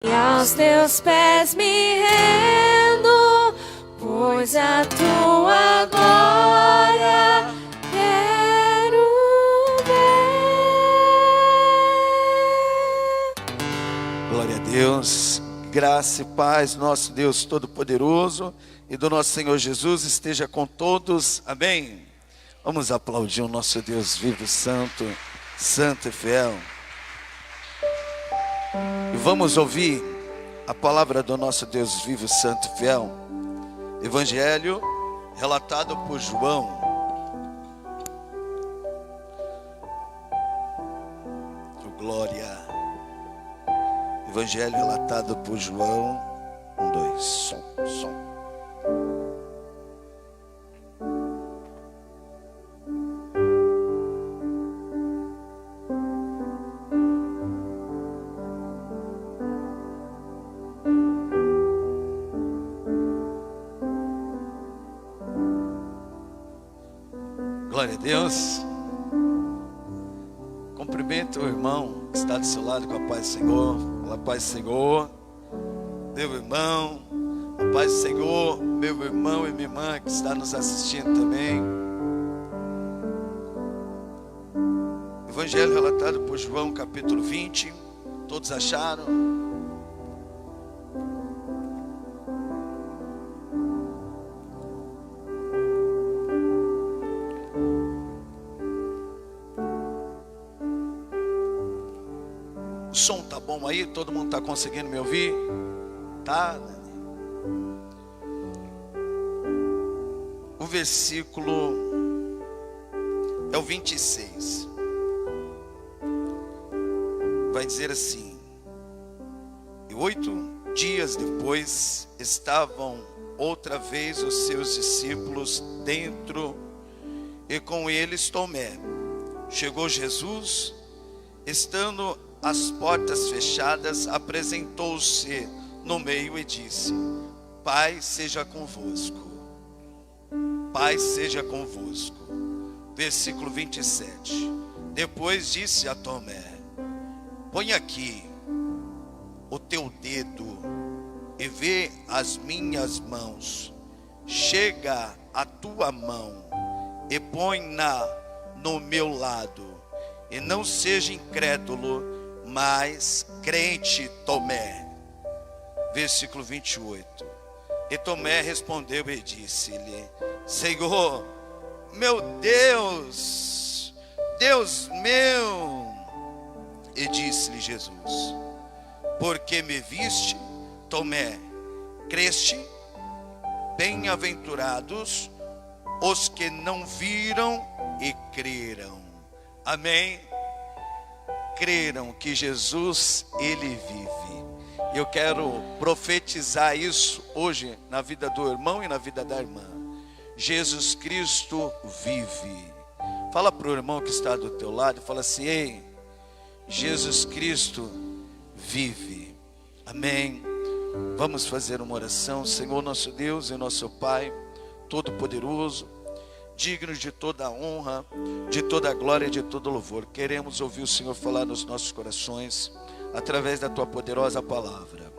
E aos teus pés me rendo, pois a tua glória quero ver. Glória a Deus, graça e paz, nosso Deus Todo-Poderoso e do nosso Senhor Jesus esteja com todos, amém? Vamos aplaudir o nosso Deus vivo, santo, santo e fiel. E vamos ouvir a palavra do nosso Deus vivo, santo e fiel. Evangelho relatado por João. Glória. Evangelho relatado por João. 1, 2, som. Glória a Deus. Cumprimento o irmão que está do seu lado com a paz do Senhor. Fala, paz do Senhor, meu irmão. A paz do Senhor, meu irmão e minha irmã que está nos assistindo também. Evangelho relatado por João, capítulo 20. Todos acharam? O som tá bom aí? Todo mundo está conseguindo me ouvir? Tá? O versículo é o 26. Vai dizer assim: e 8 dias depois estavam outra vez os seus discípulos dentro, e com eles Tomé. Chegou Jesus, estando as portas fechadas, apresentou-se no meio e disse: Pai seja convosco. Pai seja convosco. Versículo 27. Depois disse a Tomé: põe aqui o teu dedo e vê as minhas mãos. Chega a tua mão e põe-na no meu lado. E não seja incrédulo, mas crente. Tomé. Versículo 28. E Tomé respondeu e disse-lhe: Senhor, meu Deus, Deus meu. E disse-lhe Jesus: porque me viste, Tomé, creste? Bem-aventurados os que não viram e creram. Amém? Creram que Jesus, Ele vive. Eu quero profetizar isso hoje na vida do irmão e na vida da irmã. Jesus Cristo vive. Fala para o irmão que está do teu lado e fala assim: ei, Jesus Cristo vive. Amém? Vamos fazer uma oração. Senhor nosso Deus e nosso Pai Todo-Poderoso, digno de toda a honra, de toda a glória e de todo louvor, queremos ouvir o Senhor falar nos nossos corações, através da Tua poderosa palavra.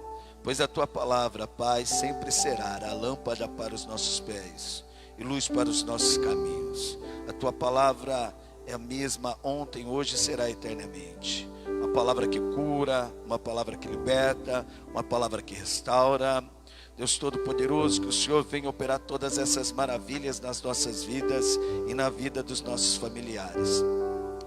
Pois a Tua palavra, Pai, sempre será a lâmpada para os nossos pés e luz para os nossos caminhos. A Tua palavra é a mesma ontem, hoje e será eternamente. Uma palavra que cura, uma palavra que liberta, uma palavra que restaura. Deus Todo-Poderoso, que o Senhor venha operar todas essas maravilhas nas nossas vidas e na vida dos nossos familiares.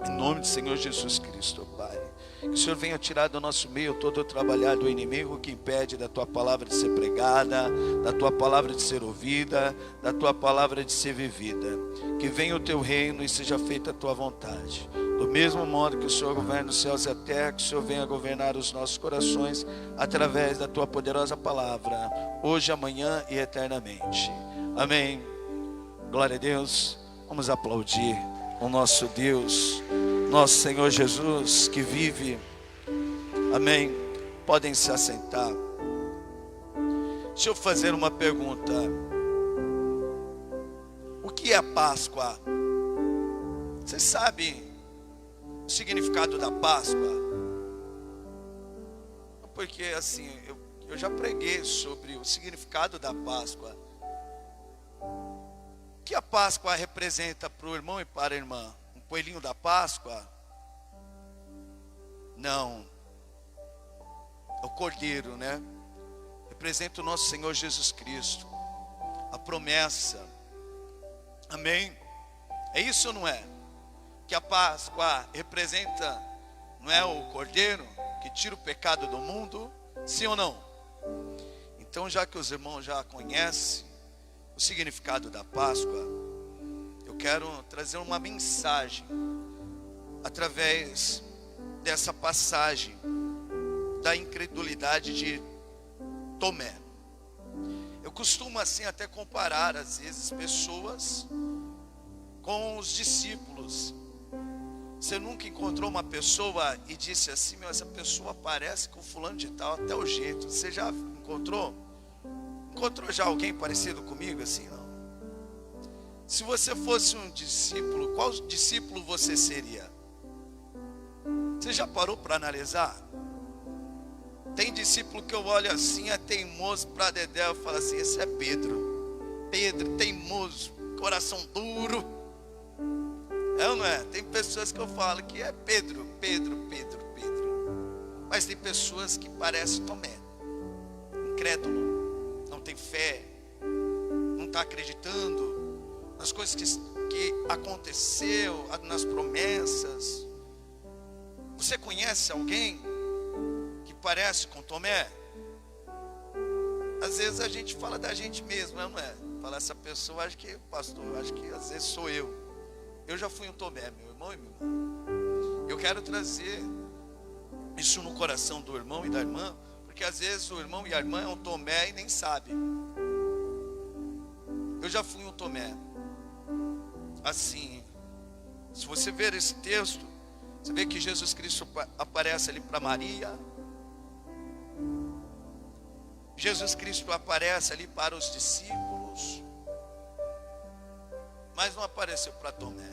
Em nome do Senhor Jesus Cristo, Pai. Que o Senhor venha tirar do nosso meio todo o trabalhar do inimigo que impede da Tua palavra de ser pregada, da Tua palavra de ser ouvida, da Tua palavra de ser vivida. Que venha o Teu reino e seja feita a Tua vontade. Do mesmo modo que o Senhor governa os céus e a terra, que o Senhor venha governar os nossos corações através da Tua poderosa palavra, hoje, amanhã e eternamente. Amém. Glória a Deus. Vamos aplaudir o nosso Deus, nosso Senhor Jesus, que vive. Amém. Podem se assentar. Deixa eu fazer uma pergunta. O que é a Páscoa? Você sabe o significado da Páscoa? porque assim, eu já preguei sobre o significado da Páscoa. O que a Páscoa representa para o irmão e para a irmã? Um coelhinho da Páscoa? Não. É o cordeiro, né? Representa o nosso Senhor Jesus Cristo. A promessa. Amém? É isso ou não é? Que a Páscoa representa, não é o cordeiro que tira o pecado do mundo? Sim ou não? Então, já que os irmãos já conhecem o significado da Páscoa, eu quero trazer uma mensagem através dessa passagem da incredulidade de Tomé. Eu costumo assim até comparar às vezes pessoas com os discípulos. Você nunca encontrou uma pessoa e disse assim: meu, essa pessoa parece com fulano de tal, até o jeito. Você já encontrou? Encontrou já alguém parecido comigo assim? Não. Se você fosse um discípulo, qual discípulo você seria? Você já parou para analisar? Tem discípulo que eu olho assim, é teimoso para dedé, eu falo assim: esse é Pedro. Pedro, teimoso, coração duro. É ou não é? Tem pessoas que eu falo que é Pedro. Mas tem pessoas que parecem Tomé, incrédulo, não tem fé, não está acreditando nas coisas que aconteceu, nas promessas. Você conhece alguém que parece com Tomé? Às vezes a gente fala da gente mesmo, não é? Fala, essa pessoa, acho que, pastor, acho que às vezes sou eu. Eu já fui um Tomé, meu irmão e minha irmã. Eu quero trazer isso no coração do irmão e da irmã, porque às vezes o irmão e a irmã é um Tomé e nem sabe. Eu já fui um Tomé. Assim, se você ver esse texto, você vê que Jesus Cristo aparece ali para Maria. Jesus Cristo aparece ali para os discípulos, mas não apareceu para Tomé.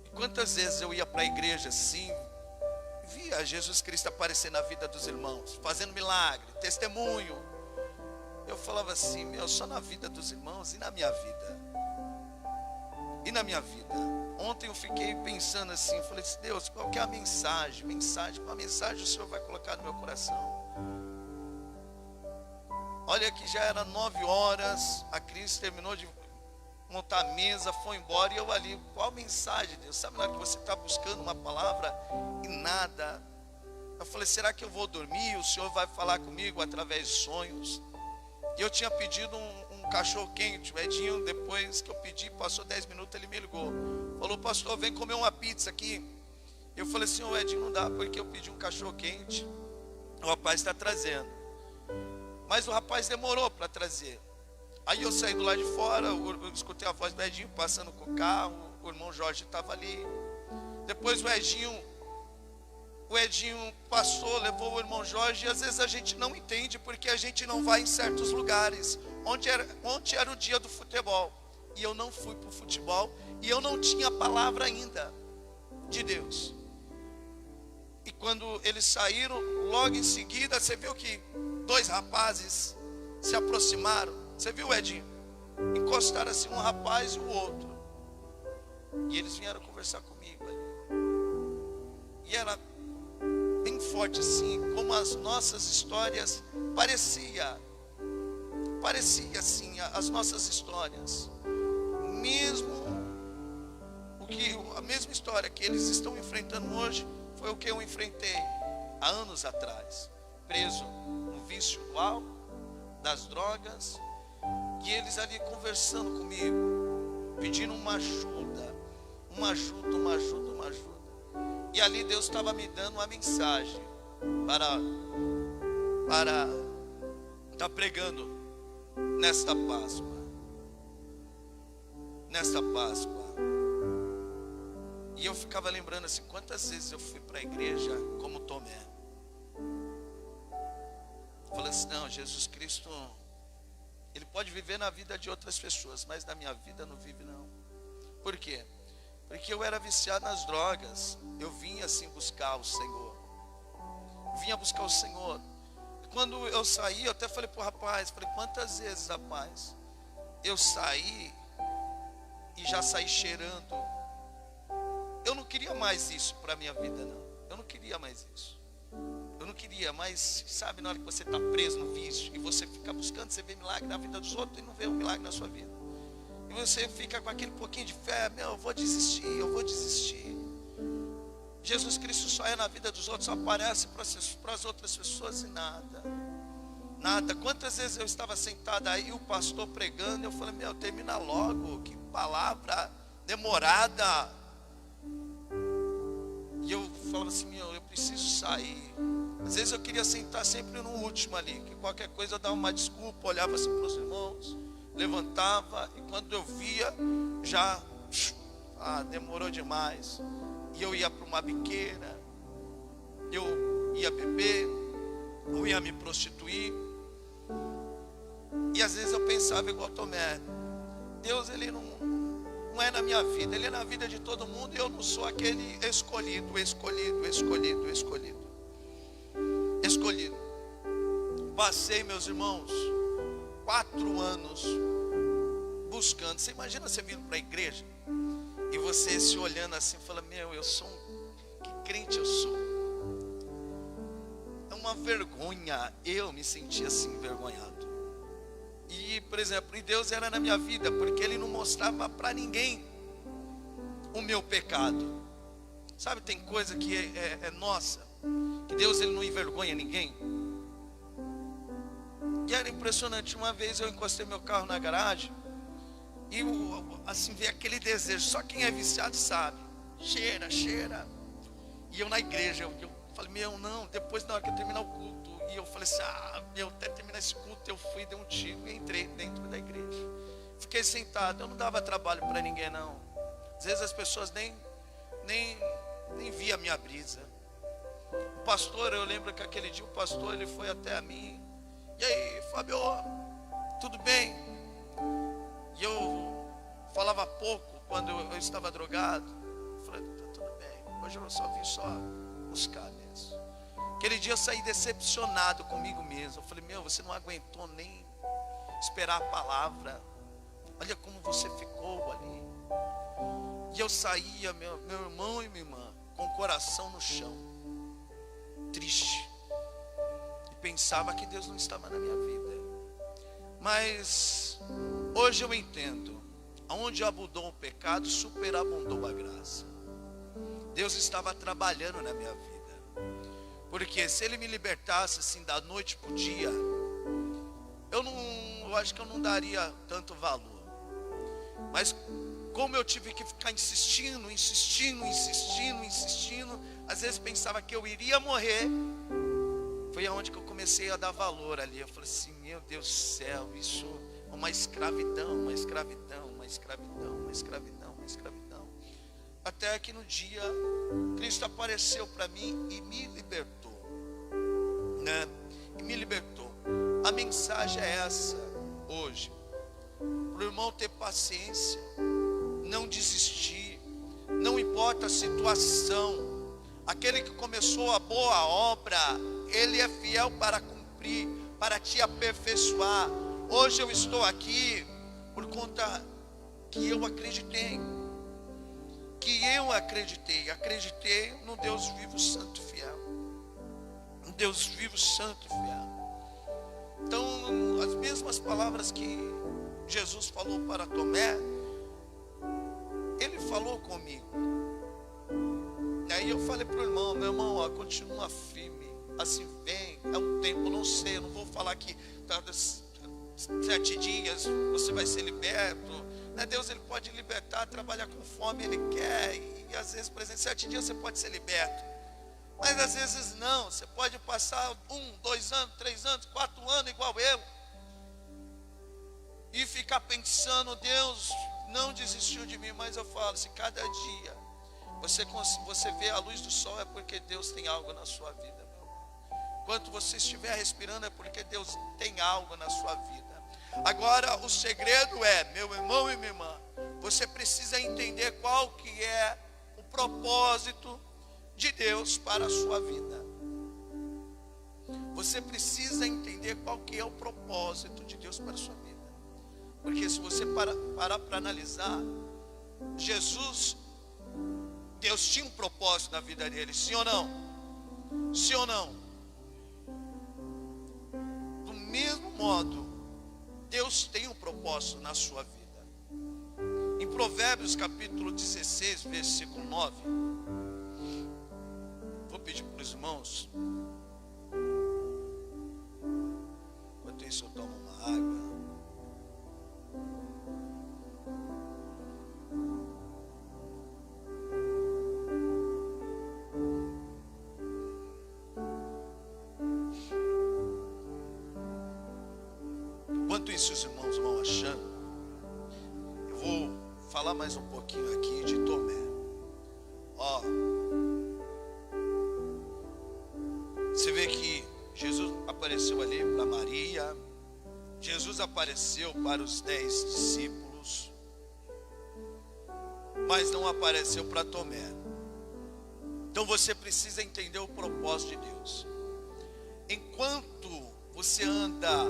E quantas vezes eu ia para a igreja assim, via Jesus Cristo aparecer na vida dos irmãos, fazendo milagre, testemunho. Eu falava assim: meu, só na vida dos irmãos e na minha vida. E na minha vida. Ontem eu fiquei pensando assim, falei assim: Deus, qual que é a mensagem? Qual a mensagem o Senhor vai colocar no meu coração? Olha que já era 9 horas, a Cris terminou de montar a mesa, foi embora, e eu ali, qual mensagem, Deus? Sabe na hora que você está buscando uma palavra e nada? Eu falei: será que eu vou dormir? O Senhor vai falar comigo através de sonhos? E eu tinha pedido um cachorro quente. O Edinho, depois que eu pedi, passou 10 minutos, ele me ligou, falou: pastor, vem comer uma pizza aqui. Eu falei assim: ô Edinho, não dá, porque eu pedi um cachorro quente, o rapaz está trazendo. Mas o rapaz demorou para trazer. Aí eu saí do lado de fora, eu escutei a voz do Edinho passando com o carro, o irmão Jorge estava ali. Depois o Edinho passou, levou o irmão Jorge, e às vezes a gente não entende porque a gente não vai em certos lugares. Ontem era o dia do futebol, e eu não fui para o futebol, e eu não tinha a palavra ainda de Deus. E quando eles saíram, logo em seguida, você viu que 2 rapazes se aproximaram. Você viu, Edinho? Encostaram assim, um rapaz e o outro. E eles vieram conversar comigo ali. E era bem forte assim, como as nossas histórias parecia assim, as nossas histórias. A mesma história que eles estão enfrentando hoje foi o que eu enfrentei há anos atrás, preso no vício do álcool, das drogas, e eles ali conversando comigo, pedindo uma ajuda. E ali Deus estava me dando uma mensagem para estar pregando nesta Páscoa. E eu ficava lembrando assim, quantas vezes eu fui para a igreja como Tomé. Falei assim: não, Jesus Cristo, Ele pode viver na vida de outras pessoas, mas na minha vida não vive não. Por quê? Porque eu era viciado nas drogas. Eu vinha assim buscar o Senhor. vinha buscar o Senhor. Quando eu saí, eu até falei para o rapaz, falei, quantas vezes, rapaz, eu saí e já saí cheirando. Eu não queria mais isso para a minha vida, não. Eu não queria mais isso. Eu não queria, mas sabe, na hora que você está preso no vício e você fica buscando, você vê milagre na vida dos outros e não vê um milagre na sua vida. E você fica com aquele pouquinho de fé, eu vou desistir, eu vou desistir. Jesus Cristo só é na vida dos outros, só aparece para as outras pessoas e nada. Nada. Quantas vezes eu estava sentado aí, o pastor pregando, eu falei, termina logo, que palavra demorada. E eu falava assim, eu preciso sair. Às vezes eu queria sentar sempre no último ali, que qualquer coisa eu dava uma desculpa, olhava assim para os irmãos, levantava, e quando eu via, já demorou demais. E eu ia para uma biqueira, eu ia beber, eu ia me prostituir. E às vezes eu pensava igual Tomé, Deus ele não é na minha vida, Ele é na vida de todo mundo, e eu não sou aquele escolhido. Passei, meus irmãos, 4 anos buscando. Você imagina você vindo para a igreja e você se olhando assim, fala, eu sou que crente eu sou. É uma vergonha, eu me sentia assim envergonhado. E, por exemplo, e Deus era na minha vida, porque Ele não mostrava para ninguém o meu pecado. Sabe, tem coisa que é nossa, que Deus ele não envergonha ninguém. E era impressionante, uma vez eu encostei meu carro na garagem, e assim veio aquele desejo, só quem é viciado sabe, cheira. E eu na igreja, eu falei, não, depois na hora que eu terminar o culto, e eu falei assim, até terminar esse culto, eu fui, dei um tiro e entrei dentro da igreja. Fiquei sentado, eu não dava trabalho para ninguém não. Às vezes as pessoas nem via a minha brisa. O pastor, eu lembro que aquele dia o pastor, ele foi até a mim. E aí, Fábio, tudo bem? E eu falava pouco quando eu estava drogado. Eu falei, tá tudo bem, hoje eu só vim buscar mesmo. Aquele dia eu saí decepcionado comigo mesmo. Eu falei, você não aguentou nem esperar a palavra. Olha como você ficou ali. E eu saía, meu irmão e minha irmã, com o coração no chão, triste. E pensava que Deus não estava na minha vida. Mas hoje eu entendo, onde abundou o pecado, superabundou a graça. Deus estava trabalhando na minha vida. Porque se Ele me libertasse assim da noite para o dia, eu acho que eu não daria tanto valor. Mas como eu tive que ficar insistindo, às vezes pensava que eu iria morrer, foi aonde que eu comecei a dar valor ali. Eu falei assim, meu Deus do céu, isso é uma escravidão. Até que no dia, Cristo apareceu para mim e me libertou, né? A mensagem é essa hoje, para o irmão ter paciência, não desistir, não importa a situação. Aquele que começou a boa obra, Ele é fiel para cumprir, para te aperfeiçoar. Hoje eu estou aqui por conta que eu acreditei. Acreditei no Deus vivo, santo e fiel. No Deus vivo, santo e fiel. Então, as mesmas palavras que Jesus falou para Tomé, Ele falou comigo. E aí eu falei para o irmão, meu irmão, continua firme, assim vem, é um tempo, não sei, eu não vou falar que 7 dias você vai ser liberto. Deus ele pode libertar, trabalhar com fome, Ele quer. E às vezes, por exemplo, 7 dias você pode ser liberto. Mas às vezes não, você pode passar 1, 2 anos, 3 anos, 4 anos igual eu. E ficar pensando, Deus não desistiu de mim. Mas eu falo, se cada dia você vê a luz do sol, é porque Deus tem algo na sua vida, meu irmão. Enquanto você estiver respirando, é porque Deus tem algo na sua vida. Agora o segredo é, meu irmão e minha irmã, você precisa entender qual que é o propósito de Deus para a sua vida. você precisa entender qual que é o propósito de Deus para a sua vida. Porque se você parar para analisar, Jesus, Deus tinha um propósito na vida dele, sim ou não? Sim ou não? Do mesmo modo, Deus tem um propósito na sua vida. Em Provérbios capítulo 16, versículo 9, vou pedir para os irmãos, enquanto isso eu tomo uma água. Enquanto isso os irmãos vão achando, eu vou falar mais um pouquinho aqui de Tomé. Ó, você vê que Jesus apareceu ali para Maria, Jesus apareceu para os 10 discípulos, mas não apareceu para Tomé. Então você precisa entender o propósito de Deus. Enquanto você anda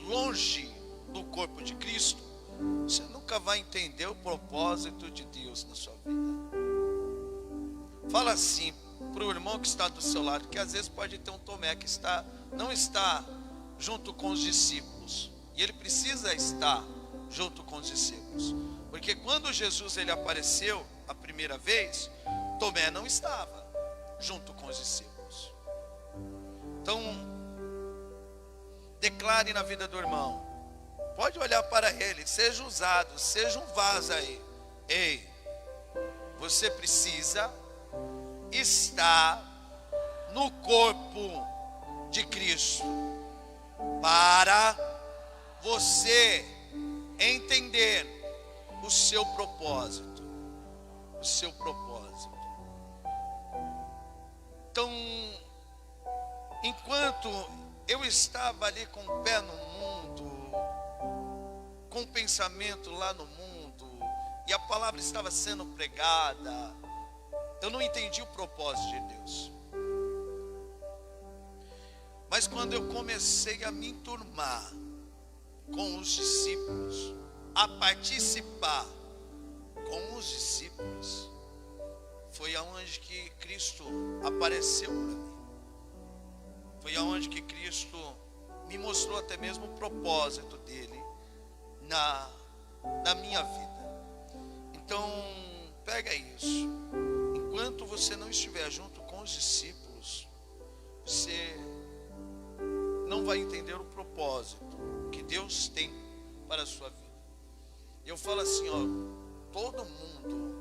longe do corpo de Cristo, você nunca vai entender o propósito de Deus na sua vida. Fala assim para o irmão que está do seu lado, que às vezes pode ter um Tomé que não está junto com os discípulos, e ele precisa estar junto com os discípulos, porque quando Jesus ele apareceu a primeira vez, Tomé não estava junto com os discípulos. Então declare na vida do irmão, pode olhar para ele, seja usado, seja um vaso aí. Ei, você precisa estar no corpo de Cristo para você entender o seu propósito. O seu propósito. Então, enquanto eu estava ali com o pé no mundo, com o pensamento lá no mundo, e a palavra estava sendo pregada, eu não entendi o propósito de Deus. Mas quando eu comecei a me enturmar com os discípulos, a participar com os discípulos, foi aonde que Cristo apareceu para mim. Foi aonde que Cristo me mostrou até mesmo o propósito dele na minha vida. Então, pega isso. Enquanto você não estiver junto com os discípulos, você não vai entender o propósito que Deus tem para a sua vida. Eu falo assim, ó, todo mundo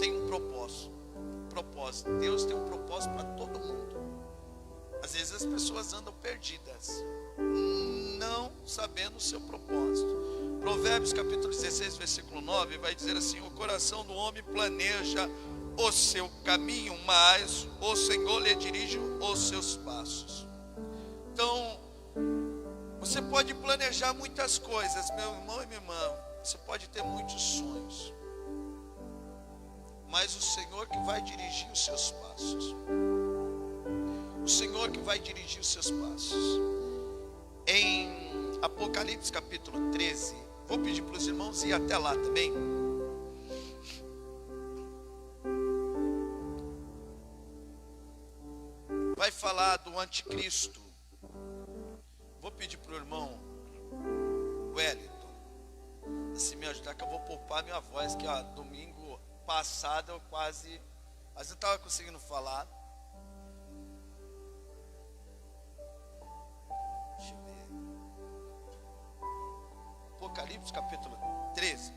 tem um propósito. Deus tem um propósito para todo mundo. Às vezes as pessoas andam perdidas, não sabendo o seu propósito. Provérbios capítulo 16, versículo 9, vai dizer assim: o coração do homem planeja o seu caminho, mas o Senhor lhe dirige os seus passos. Então, você pode planejar muitas coisas, meu irmão e minha irmã, você pode ter muitos sonhos, mas o Senhor que vai dirigir os seus passos. O Senhor que vai dirigir os seus passos. Em Apocalipse capítulo 13, vou pedir para os irmãos ir até lá também. Vai falar do anticristo. Vou pedir para o irmão Wellington se me ajudar, que eu vou poupar minha voz, que ó, domingo passado eu quase, mas eu estava conseguindo falar. Deixa eu ver. Apocalipse capítulo 13.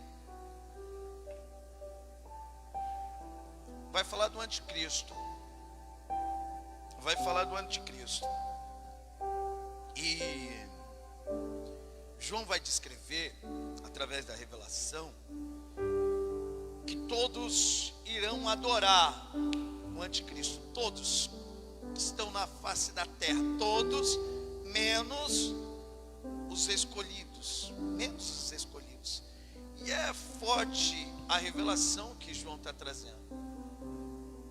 Vai falar do anticristo. Vai falar do anticristo. E João vai descrever, através da revelação, que todos irão adorar o anticristo. Todos estão na face da terra. Todos, menos os escolhidos. Menos os escolhidos. E é forte a revelação que João está trazendo.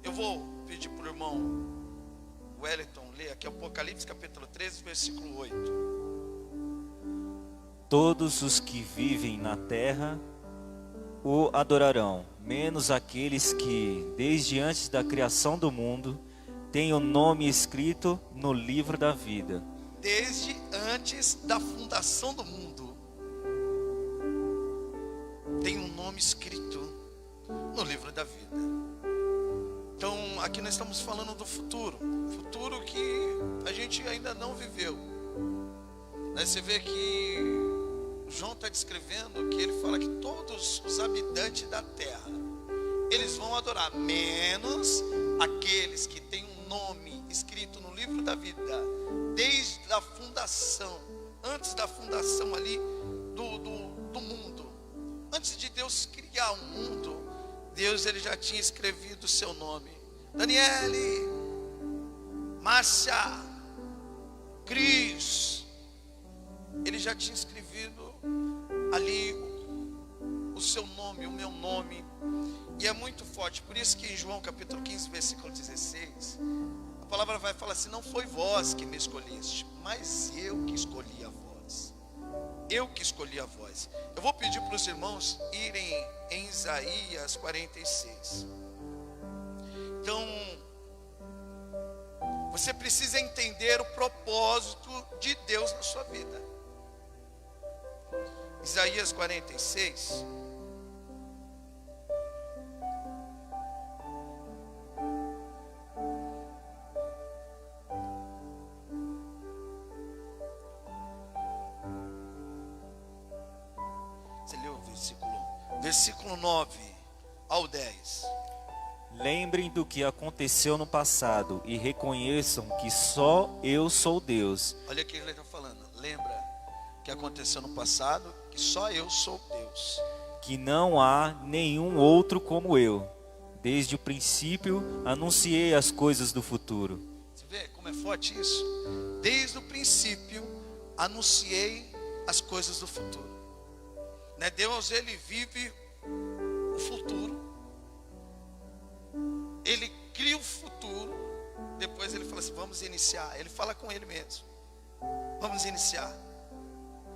Eu vou pedir para o irmão Wellington ler aqui, Apocalipse capítulo 13, versículo 8. Todos os que vivem na terra o adorarão, menos aqueles que, desde antes da criação do mundo, têm o nome escrito no livro da vida. Desde antes da fundação do mundo, tem um nome escrito no livro da vida. Então, aqui nós estamos falando do futuro que a gente ainda não viveu. Você vê que João está descrevendo que ele fala que todos os habitantes da terra, eles vão adorar, menos aqueles que têm um nome escrito no livro da vida, desde a fundação, antes da fundação ali do mundo. Antes de Deus criar o mundo, Deus ele já tinha escrevido o seu nome. Daniele, Márcia, Cris, ele já tinha escrevido ali o seu nome, o meu nome. E é muito forte. Por isso que em João capítulo 15, versículo 16, a palavra vai falar assim: não foi vós que me escolheste, mas eu que escolhi a vós. Eu que escolhi a vós. Eu vou pedir para os irmãos irem em Isaías 46. Então, você precisa entender o propósito de Deus na sua vida. Isaías 46. Você leu o versículo 9 ao 10. Lembrem do que aconteceu no passado e reconheçam que só eu sou Deus. Olha o que ele está falando. Lembra que aconteceu no passado, que só eu sou Deus. Que não há nenhum outro como eu. Desde o princípio anunciei as coisas do futuro. Você vê como é forte isso? Desde o princípio anunciei as coisas do futuro. Né? Deus ele vive o futuro. Ele cria o futuro. Depois ele fala assim: vamos iniciar. Ele fala com ele mesmo: vamos iniciar.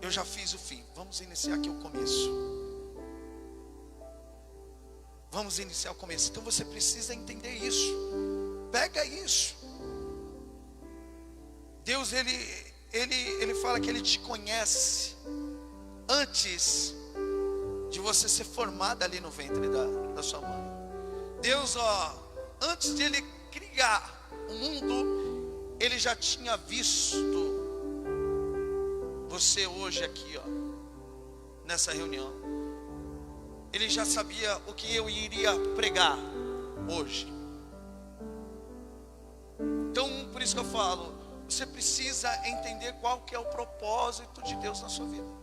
Eu já fiz o fim, vamos iniciar aqui o começo. Vamos iniciar o começo. Então você precisa entender isso. Pega isso. Deus ele fala que ele te conhece antes de você ser formada ali no ventre da sua mãe. Deus, antes de ele criar o mundo, ele já tinha visto você hoje aqui, nessa reunião. Ele já sabia o que eu iria pregar hoje. Então, por isso que eu falo, você precisa entender qual que é o propósito de Deus na sua vida.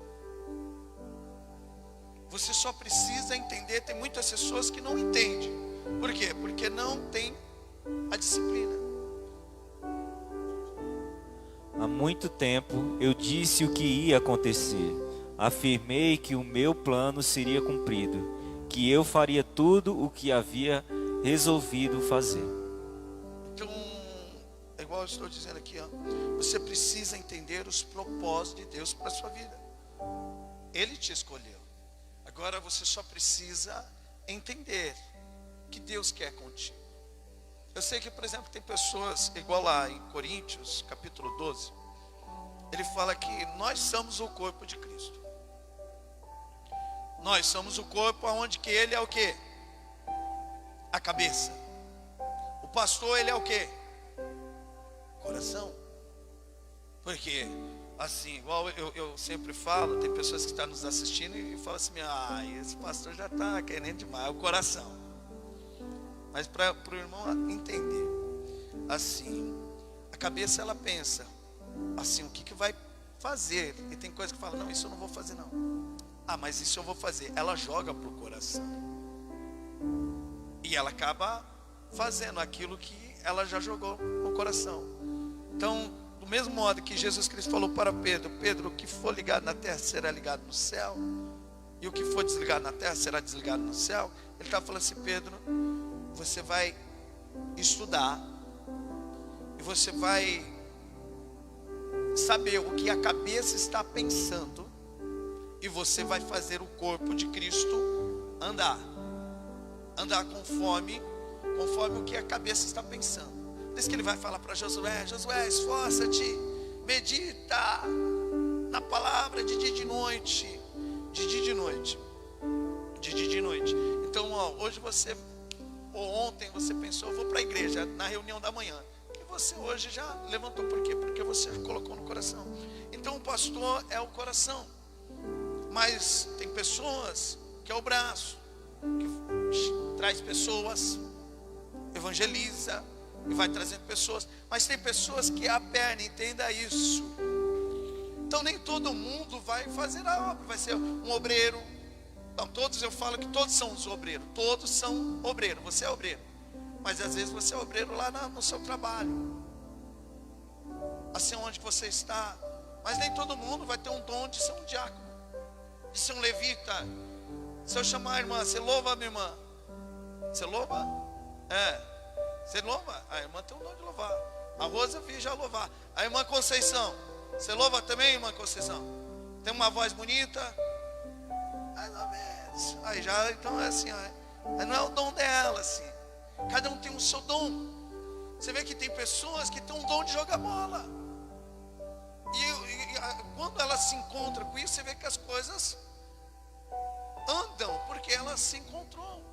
Você só precisa entender. Tem muitas pessoas que não entendem. Por quê? Porque não tem a disciplina. Há muito tempo eu disse o que ia acontecer. Afirmei que o meu plano seria cumprido, que eu faria tudo o que havia resolvido fazer. Então, é igual eu estou dizendo aqui, você precisa entender os propósitos de Deus para a sua vida. Ele te escolheu. Agora você só precisa entender que Deus quer contigo. Eu sei que, por exemplo, tem pessoas, igual lá em Coríntios, capítulo 12, ele fala que nós somos o corpo de Cristo. Nós somos o corpo onde que ele é o quê? A cabeça. O pastor, ele é o quê? Coração. Porque, assim, igual eu sempre falo, tem pessoas que estão nos assistindo e falam assim: esse pastor já está querendo demais, é o coração. Mas para o irmão entender, assim, a cabeça ela pensa, assim, o que vai fazer? E tem coisa que fala: não, isso eu não vou fazer não. Mas isso eu vou fazer. Ela joga para o coração. E ela acaba fazendo aquilo que ela já jogou no coração. Então, do mesmo modo que Jesus Cristo falou para Pedro: Pedro, o que for ligado na terra será ligado no céu, e o que for desligado na terra será desligado no céu. Ele está falando assim: Pedro, você vai estudar e você vai saber o que a cabeça está pensando, e você vai fazer o corpo de Cristo andar conforme o que a cabeça está pensando. Por isso que ele vai falar para Josué: Josué, esforça-te, medita na palavra de dia e de noite, de dia e de noite, de dia e de noite. Então, hoje você, ou ontem você pensou, eu vou para a igreja na reunião da manhã, e você hoje já levantou. Por quê? Porque você colocou no coração. Então o pastor é o coração, mas tem pessoas que é o braço, que traz pessoas, evangeliza e vai trazendo pessoas. Mas tem pessoas que é a perna, entenda isso. Então nem todo mundo vai fazer a obra, vai ser um obreiro. Então todos, eu falo que todos são os obreiros, todos são obreiros. Você é obreiro, mas às vezes você é obreiro lá no seu trabalho, assim onde você está. Mas nem todo mundo vai ter um dom de ser um diácono, de ser um levita. Se eu chamar a irmã, você louva a minha irmã? Você louva? Você louva? A irmã tem um dom de louvar. A Rosa eu vi já louvar. A irmã Conceição, você louva também, irmã Conceição? Tem uma voz bonita? Mais ou menos. Aí já, então é assim, não é o dom dela, assim. Cada um tem o seu dom. Você vê que tem pessoas que têm um dom de jogar bola. E quando ela se encontra com isso, você vê que as coisas andam, porque ela se encontrou.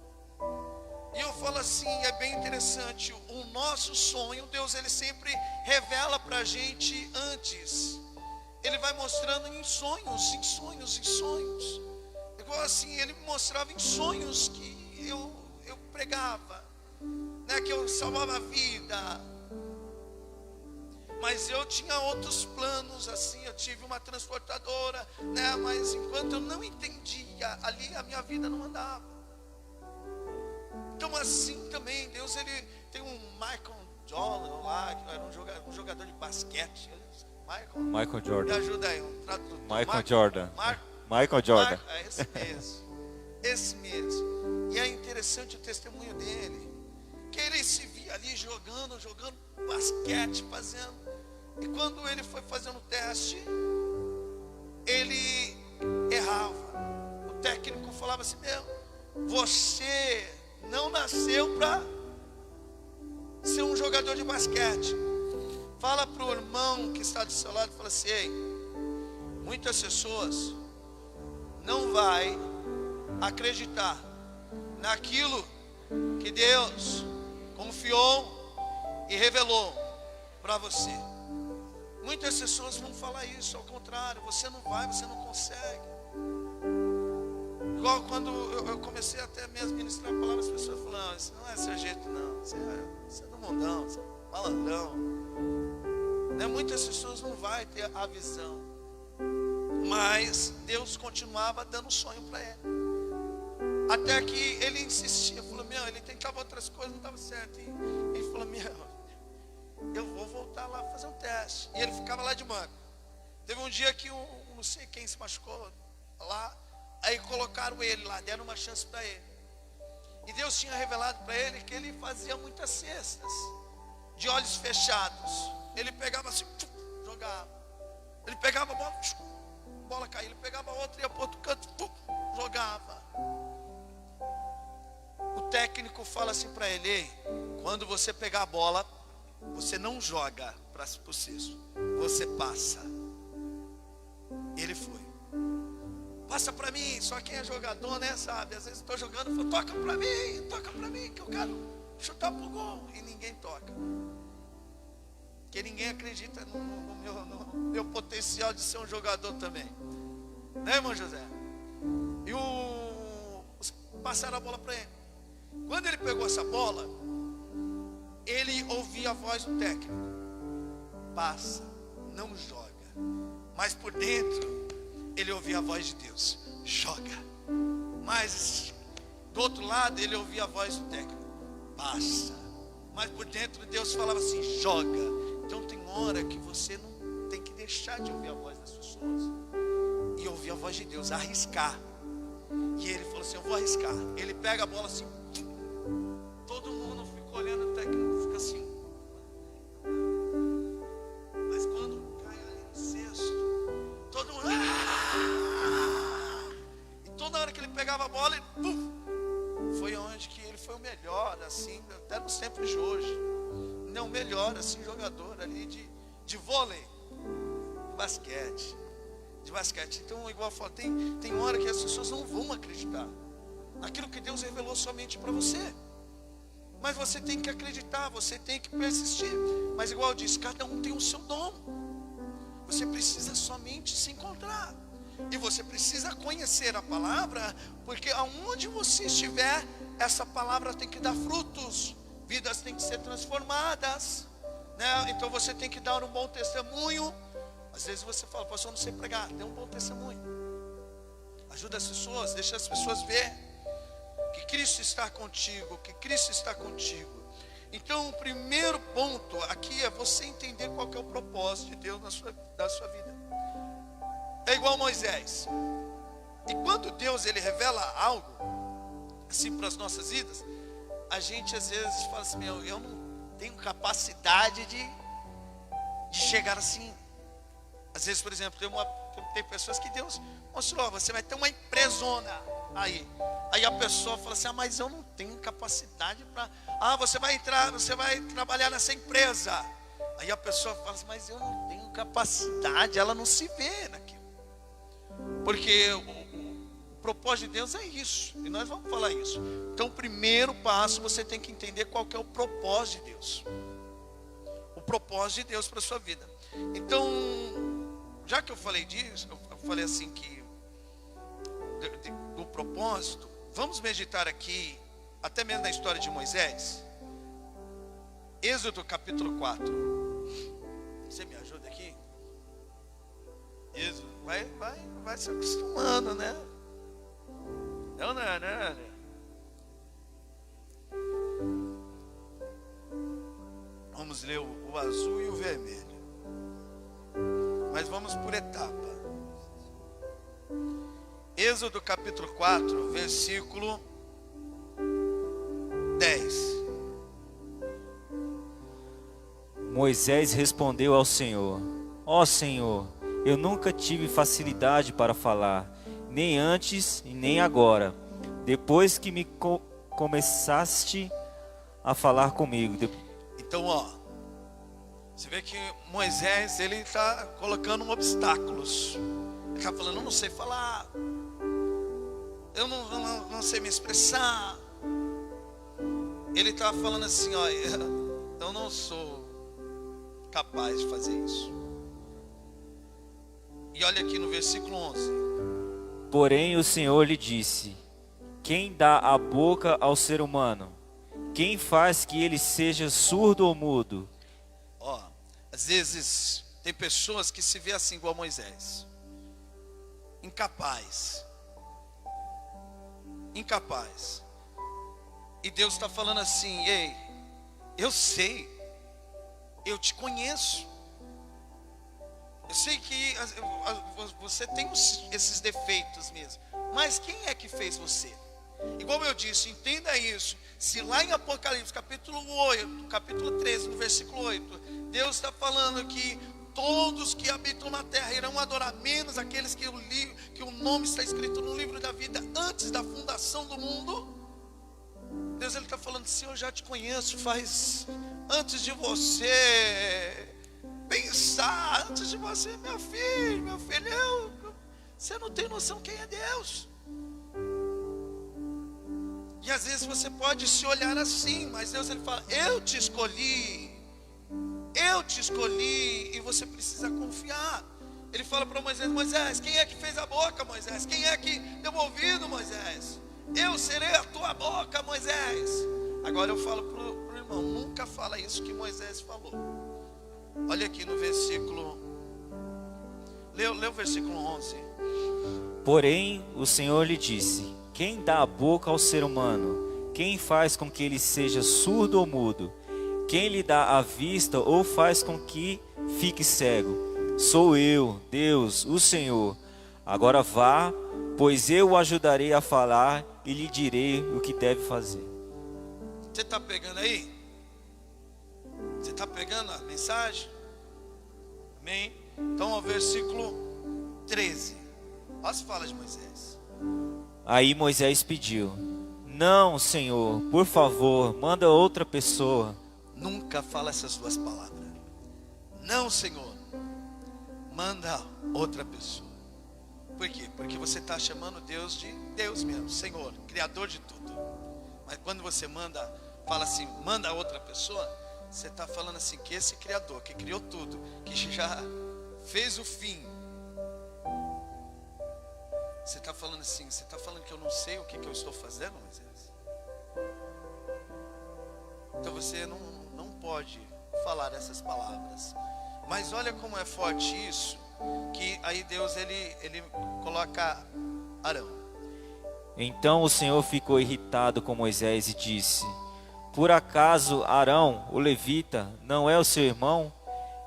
E eu falo assim, é bem interessante, o nosso sonho, Deus ele sempre revela para a gente antes. Ele vai mostrando em sonhos, em sonhos, em sonhos. Igual assim, ele me mostrava em sonhos que eu pregava, né, que eu salvava a vida. Mas eu tinha outros planos, assim, eu tive uma transportadora, né, mas enquanto eu não entendia, ali a minha vida não andava. Então assim também, Deus ele tem um Michael Jordan lá, que era um jogador de basquete. Michael Jordan. Me ajuda aí, um tradutor. Michael Jordan. Michael Jordan. É esse mesmo. Esse mesmo. E é interessante o testemunho dele, que ele se via ali jogando basquete, fazendo. E quando ele foi fazendo o teste, ele errava. O técnico falava assim: você não nasceu para ser um jogador de basquete. Fala para o irmão que está do seu lado, fala assim: ei, muitas pessoas não vai acreditar naquilo que Deus confiou e revelou para você. Muitas pessoas vão falar isso, ao contrário, você não vai, você não consegue. Igual quando eu comecei até mesmo a ministrar a palavra, as pessoas falaram: isso não é seu jeito não, você é do mundão, você é malandrão, né? Muitas pessoas não vão ter a visão, mas Deus continuava dando sonho para ele, até que ele insistia, falou: ele tentava outras coisas, não estava certo, e ele falou: eu vou voltar lá fazer um teste. E ele ficava lá de banco. Teve um dia que não sei quem se machucou lá, aí colocaram ele lá, deram uma chance para ele. E Deus tinha revelado para ele que ele fazia muitas cestas, de olhos fechados. Ele pegava assim, jogava. Ele pegava a bola, a bola caía. Ele pegava outra, ia para outro canto, jogava. O técnico fala assim para ele: ei, quando você pegar a bola, você não joga para o cesto, você passa. Ele foi: passa para mim. Só quem é jogador, né, sabe? Às vezes estou jogando, falo: toca para mim, que eu quero chutar pro gol. E ninguém toca, porque ninguém acredita no meu potencial de ser um jogador também, né, irmão José? E passaram a bola para ele. Quando ele pegou essa bola, ele ouvia a voz do técnico: passa, não joga. Mas por dentro ele ouvia a voz de Deus: joga. Mas do outro lado ele ouvia a voz do técnico: passa. Mas por dentro Deus falava assim: joga. Então tem hora que você não tem que deixar de ouvir a voz das pessoas e ouvir a voz de Deus, arriscar. E ele falou assim: eu vou arriscar. Ele pega a bola assim, todo mundo fica olhando, o técnico fica assim. exemplos de hoje. Não, melhor assim, jogador ali de vôlei, de basquete. Então, igual eu falo, tem hora que as pessoas não vão acreditar naquilo que Deus revelou somente para você. Mas você tem que acreditar, você tem que persistir. Mas igual eu disse, cada um tem o seu dom. Você precisa somente se encontrar. E você precisa conhecer a palavra, porque aonde você estiver, essa palavra tem que dar frutos. Vidas têm que ser transformadas, né? Então você tem que dar um bom testemunho. Às vezes você fala, pastor, eu não sei pregar. Dê um bom testemunho. Ajuda as pessoas, deixa as pessoas ver que Cristo está contigo, que Cristo está contigo. Então o primeiro ponto aqui é você entender qual que é o propósito de Deus da sua vida. É igual Moisés. E quando Deus ele revela algo assim para as nossas vidas, a gente às vezes fala assim, eu não tenho capacidade de chegar assim. Às vezes, por exemplo, tem pessoas que Deus mostrou, você vai ter uma empresona aí a pessoa fala assim, mas eu não tenho capacidade para... você vai trabalhar nessa empresa. Aí a pessoa fala assim, mas eu não tenho capacidade, ela não se vê naquilo. Porque o propósito de Deus é isso, e nós vamos falar isso. Então o primeiro passo, você tem que entender qual que é o propósito de Deus. O propósito de Deus para a sua vida. Então, já que eu falei disso, eu falei assim que do propósito, vamos meditar aqui, até mesmo na história de Moisés. Êxodo capítulo 4. Você me ajuda aqui? Êxodo, vai se acostumando, né? Não. Vamos ler o azul e o vermelho. Mas vamos por etapa. Êxodo capítulo 4, versículo 10. Moisés respondeu ao Senhor: Ó Senhor, eu nunca tive facilidade para falar, nem antes e nem agora, depois que me começaste a falar comigo. Então, você vê que Moisés, ele está colocando obstáculos. Ele está falando, eu não sei falar, eu não sei me expressar. Ele está falando assim, eu não sou capaz de fazer isso. E olha aqui no versículo 11. Porém o Senhor lhe disse: quem dá a boca ao ser humano? Quem faz que ele seja surdo ou mudo? Às vezes tem pessoas que se vê assim igual Moisés, incapaz. E Deus está falando assim, ei, eu sei, eu te conheço. Eu sei que você tem esses defeitos mesmo, mas quem é que fez você? Igual eu disse, entenda isso. Se lá em Apocalipse capítulo 13, no versículo 8, Deus está falando que todos que habitam na terra irão adorar, menos aqueles que o nome está escrito no livro da vida antes da fundação do mundo. Deus ele está falando assim, eu já te conheço, faz antes de você pensar, antes de você, meu filho, você não tem noção quem é Deus. E às vezes você pode se olhar assim, mas Deus ele fala, eu te escolhi, e você precisa confiar. Ele fala para Moisés, quem é que fez a boca, Moisés? Quem é que deu ouvido, Moisés? Eu serei a tua boca, Moisés. Agora eu falo para o irmão, nunca fala isso que Moisés falou. Olha aqui no versículo, lê o versículo 11. Porém o Senhor lhe disse: quem dá a boca ao ser humano? Quem faz com que ele seja surdo ou mudo? Quem lhe dá a vista ou faz com que fique cego? Sou eu, Deus, o Senhor. Agora vá, pois eu o ajudarei a falar e lhe direi o que deve fazer. Você está pegando aí? Você está pegando a mensagem? Amém? Então, ao versículo 13. Olha as falas de Moisés. Aí Moisés pediu: Não, Senhor, por favor, manda outra pessoa. Nunca fala essas duas palavras. Não, Senhor, manda outra pessoa. Por quê? Porque você está chamando Deus de Deus mesmo, Senhor, Criador de tudo. Mas quando você fala assim, manda outra pessoa, você está falando assim, que esse Criador, que criou tudo, que já fez o fim, você está falando assim, você está falando que eu não sei o que eu estou fazendo, Moisés? Então você não pode falar essas palavras. Mas olha como é forte isso, que aí Deus ele coloca Arão. Então o Senhor ficou irritado com Moisés e disse: por acaso Arão, o levita, não é o seu irmão?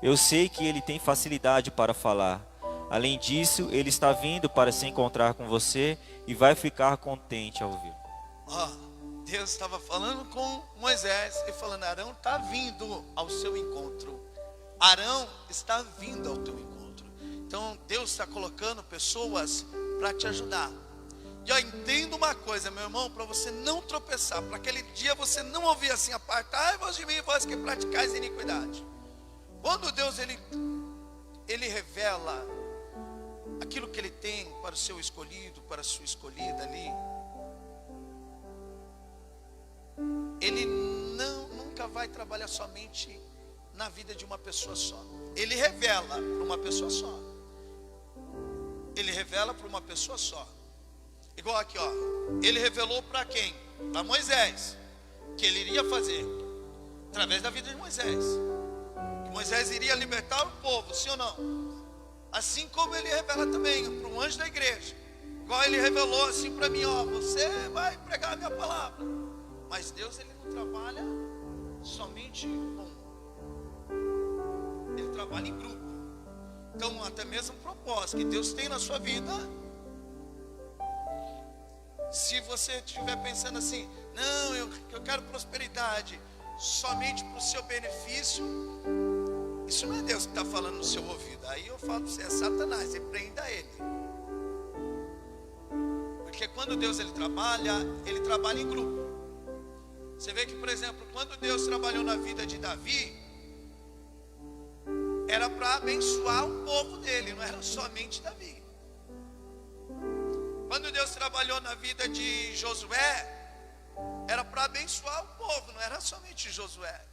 Eu sei que ele tem facilidade para falar. Além disso, ele está vindo para se encontrar com você e vai ficar contente ao ver. Deus estava falando com Moisés e falando: Arão está vindo ao seu encontro. Arão está vindo ao teu encontro. Então Deus está colocando pessoas para te ajudar. E eu entendo uma coisa, meu irmão, para você não tropeçar, para aquele dia você não ouvir assim: apartai-vos de mim, vós que praticais iniquidade. Quando Deus ele revela aquilo que ele tem para o seu escolhido, para a sua escolhida ali, ele nunca vai trabalhar somente na vida de uma pessoa só. Ele revela para uma pessoa só. Ele revela para uma pessoa só. Igual aqui, ó. Ele revelou para quem? Para Moisés. Que ele iria fazer através da vida de Moisés. Que Moisés iria libertar o povo, sim ou não? Assim como ele revela também para um anjo da igreja. Igual ele revelou assim para mim, ó, você vai pregar a minha palavra. Mas Deus ele não trabalha somente com um. Ele trabalha em grupo. Então até mesmo o propósito que Deus tem na sua vida, se você estiver pensando assim, não, eu quero prosperidade somente para o seu benefício, isso não é Deus que está falando no seu ouvido. Aí eu falo para você, é Satanás, repreenda ele. Porque quando Deus ele trabalha em grupo. Você vê que, por exemplo, quando Deus trabalhou na vida de Davi, era para abençoar o povo dele, não era somente Davi. Quando Deus trabalhou na vida de Josué, era para abençoar o povo, não era somente Josué.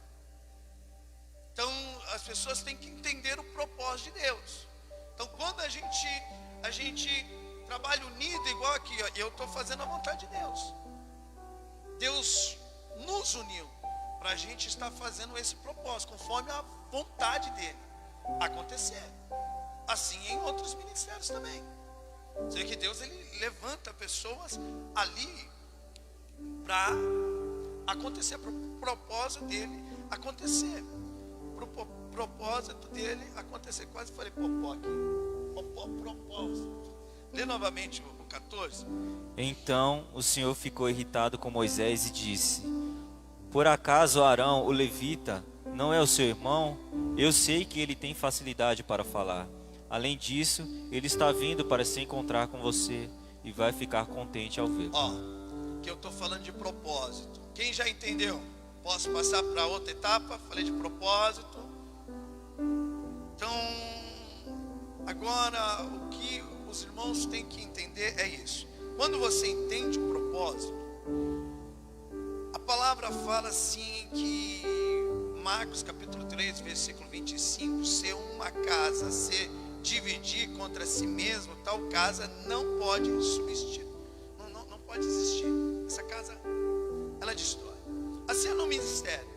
Então as pessoas têm que entender o propósito de Deus. Então quando a gente trabalha unido, igual aqui, ó, eu estou fazendo a vontade de Deus. Deus nos uniu para a gente estar fazendo esse propósito, conforme a vontade dele acontecer. Assim em outros ministérios também. Você vê que Deus ele levanta pessoas ali para acontecer, para o propósito dele acontecer. Para o propósito dele acontecer. Quase falei popó aqui. Popó, propósito. Lê novamente o 14. Então o Senhor ficou irritado com Moisés e disse: por acaso Arão, o levita, não é o seu irmão? Eu sei que ele tem facilidade para falar. Além disso, ele está vindo para se encontrar com você e vai ficar contente ao ver. Que eu estou falando de propósito. Quem já entendeu? Posso passar para outra etapa? Falei de propósito. Então, agora o que os irmãos têm que entender é isso. Quando você entende o propósito, a palavra fala assim que Marcos capítulo 3, versículo 25, se uma casa se dividir contra si mesmo, tal casa não pode subsistir. Não pode existir. Essa casa, ela destrói. Assim é no ministério.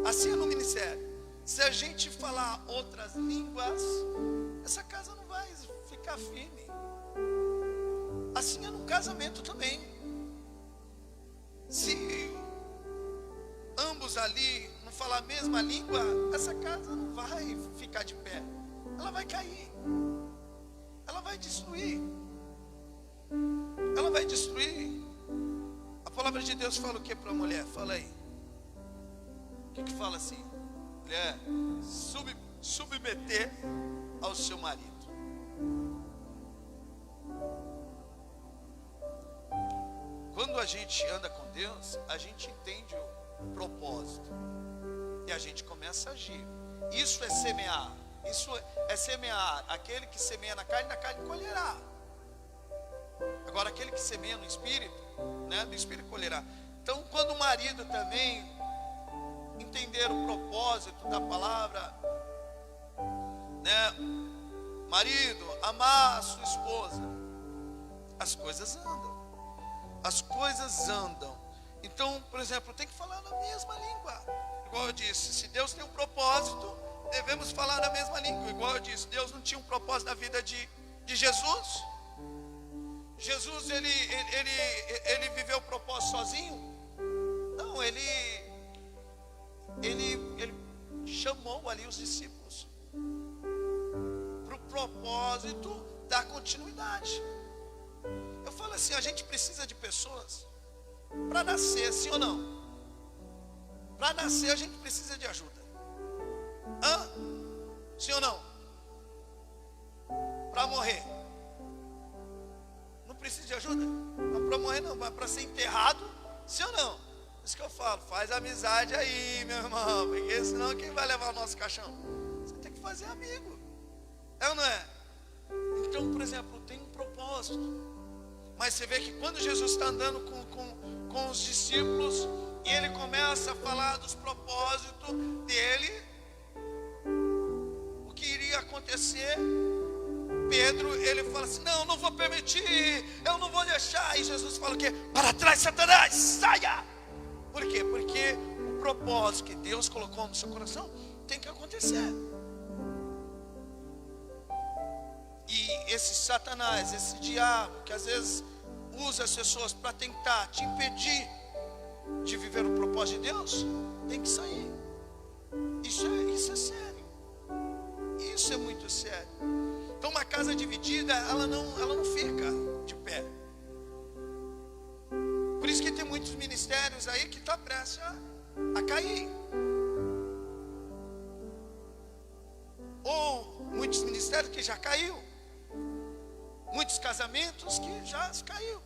Assim é no ministério. Se a gente falar outras línguas, essa casa não vai ficar firme. Assim é no casamento também. Se ambos ali não falar a mesma língua, essa casa não vai ficar de pé. Ela vai cair. Ela vai destruir. Ela vai destruir. A palavra de Deus fala o que para a mulher? Fala aí. O que fala assim? Mulher, submeter ao seu marido. Quando a gente anda com Deus, a gente entende o propósito. E a gente começa a agir. Isso é semear. Isso é semear. Aquele que semeia na carne colherá. Agora aquele que semeia no Espírito, né, do Espírito colherá. Então quando o marido também entender o propósito da palavra, né, marido, amar a sua esposa, as coisas andam. As coisas andam. Então, por exemplo, tem que falar na mesma língua. Igual eu disse, se Deus tem um propósito, devemos falar na mesma língua. Igual eu disse, Deus não tinha um propósito na vida de Jesus. Jesus, ele viveu o propósito sozinho? Não, ele chamou ali os discípulos para o propósito da continuidade. Eu falo assim, a gente precisa de pessoas para nascer, sim ou não? Para nascer a gente precisa de ajuda. Sim ou não? Para morrer não precisa de ajuda? Não para morrer não, mas para ser enterrado, sim ou não? Isso que eu falo, faz amizade aí, meu irmão, porque senão quem vai levar o nosso caixão? Você tem que fazer amigo. É ou não é? Então, por exemplo, tem um propósito. Mas você vê que quando Jesus está andando com os discípulos, e ele começa a falar dos propósitos dele, o que iria acontecer, Pedro, ele fala assim, não vou permitir, eu não vou deixar. E Jesus fala o quê? Para trás, Satanás, saia! Por quê? Porque o propósito que Deus colocou no seu coração tem que acontecer. E esse Satanás, esse diabo, que às vezes usa as pessoas para tentar te impedir de viver o propósito de Deus, tem que sair. Isso é sério. Isso é muito sério. Então uma casa dividida, ela não fica de pé. Por isso que tem muitos ministérios aí que está prestes a cair. Ou muitos ministérios que já caiu. Muitos casamentos que já caiu.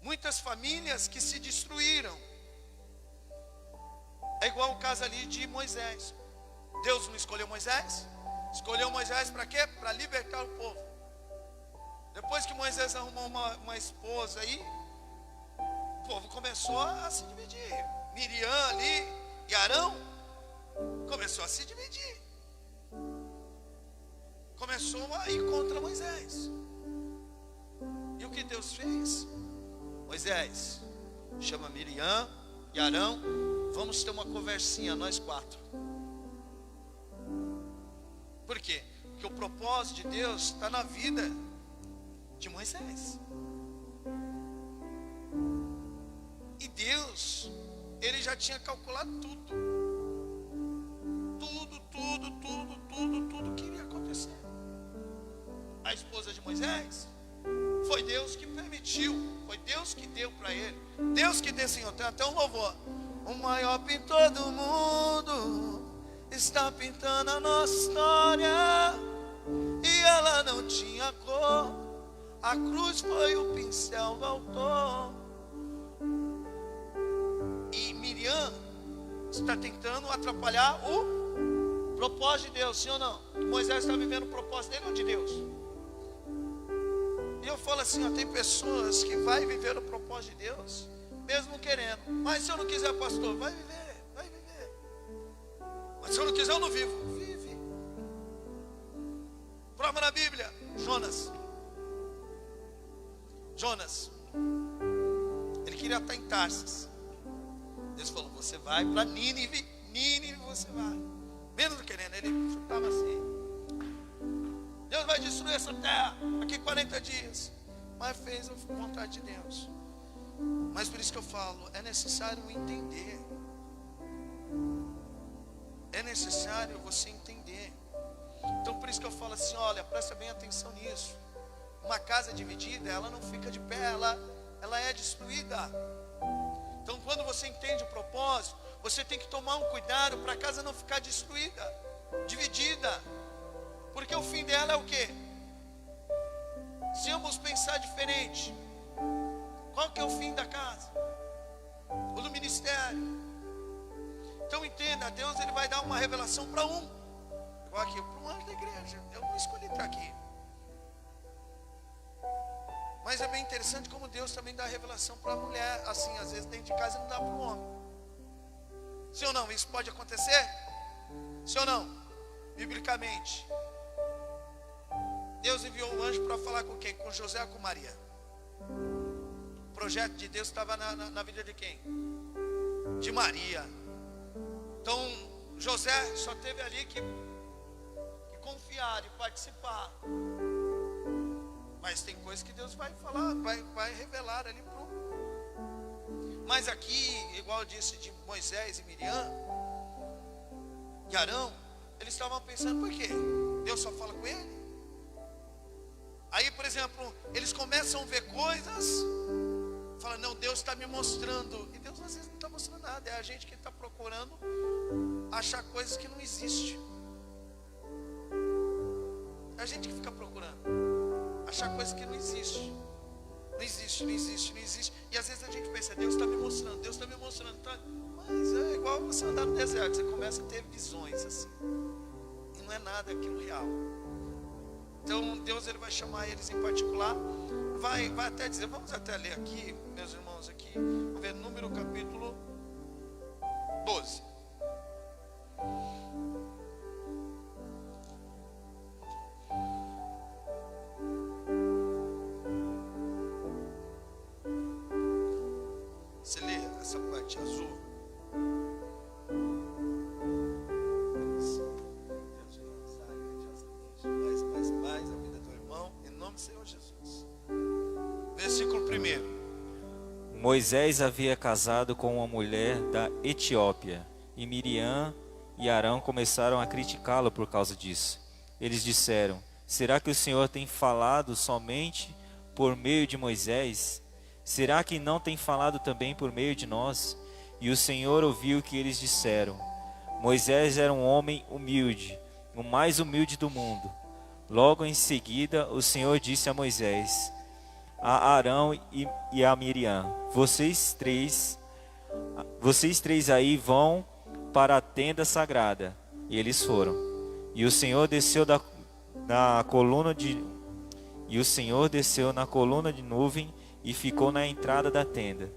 Muitas famílias que se destruíram. É igual o caso ali de Moisés. Deus não escolheu Moisés? Escolheu Moisés para quê? Para libertar o povo. Depois que Moisés arrumou uma esposa aí, o povo começou a se dividir. Miriam ali e Arão começou a se dividir. Começou a ir contra Moisés. E o que Deus fez? Moisés, chama Miriam e Arão, vamos ter uma conversinha, nós 4. Por quê? Porque o propósito de Deus está na vida de Moisés. E Deus, ele já tinha calculado tudo. Tudo que iria acontecer. A esposa de Moisés, foi Deus que permitiu, foi Deus que deu para ele. Deus que desenhou, tem até um louvor. O maior pintor do mundo está pintando a nossa história, e ela não tinha cor, a cruz foi o pincel do autor. E Miriam está tentando atrapalhar o propósito de Deus, sim ou não? Moisés está vivendo o propósito dele ou de Deus? E eu falo assim, ó, tem pessoas que vai viver o propósito de Deus, mesmo querendo. Mas se eu não quiser, pastor, vai viver. Mas se eu não quiser, eu não vivo. Vive. Prova na Bíblia, Jonas, ele queria estar em Tarsis. Deus falou, você vai para Nínive você vai. Mesmo querendo, ele chutava assim. Deus vai destruir essa terra aqui 40 dias. Mas fez a vontade de Deus. Mas por isso que eu falo, é necessário entender. É necessário você entender. Então por isso que eu falo assim, olha, presta bem atenção nisso. Uma casa dividida, ela não fica de pé, ela é destruída. Então quando você entende o propósito, você tem que tomar um cuidado para a casa não ficar destruída, dividida. Porque o fim dela é o quê? Se ambos pensar diferente, qual que é o fim da casa? O do ministério. Então entenda, Deus ele vai dar uma revelação para um. Igual aqui, para um anjo da igreja. Eu não escolhi estar aqui. Mas é bem interessante como Deus também dá revelação para a mulher. Assim, às vezes dentro de casa não dá para o homem. Sim ou não? Isso pode acontecer? Sim ou não? Biblicamente. Deus enviou um anjo para falar com quem? Com José ou com Maria? O projeto de Deus estava na vida de quem? De Maria. Então José só teve ali que confiar e participar. Mas tem coisas que Deus vai falar, vai revelar ali pro. Mas aqui, igual eu disse de Moisés e Miriam e Arão, eles estavam pensando, por quê? Deus só fala com ele? Aí, por exemplo, eles começam a ver coisas, falam, não, Deus está me mostrando. E Deus às vezes não está mostrando nada, é a gente que está procurando achar coisas que não existem. É a gente que fica procurando achar coisas que não existem. Não existe, não existe, não existe. E às vezes a gente pensa, Deus está me mostrando, Deus está me mostrando. Tá? Mas é igual você andar no deserto, você começa a ter visões assim. E não é nada aquilo real. Então Deus ele vai chamar eles em particular. Vai até dizer, vamos até ler aqui, meus irmãos, aqui. Vamos ver Número capítulo 12. Você lê essa parte azul. Mais a vida do irmão, em nome do Senhor Jesus. Versículo 1. Moisés havia casado com uma mulher da Etiópia, e Miriam e Arão começaram a criticá-lo por causa disso. Eles disseram, será que o Senhor tem falado somente por meio de Moisés? Será que não tem falado também por meio de nós? E o Senhor ouviu o que eles disseram. Moisés era um homem humilde, o mais humilde do mundo. Logo em seguida, o Senhor disse a Moisés, a Arão e a Miriam, vocês três aí vão para a tenda sagrada. E eles foram. E o Senhor desceu na coluna de nuvem e ficou na entrada da tenda.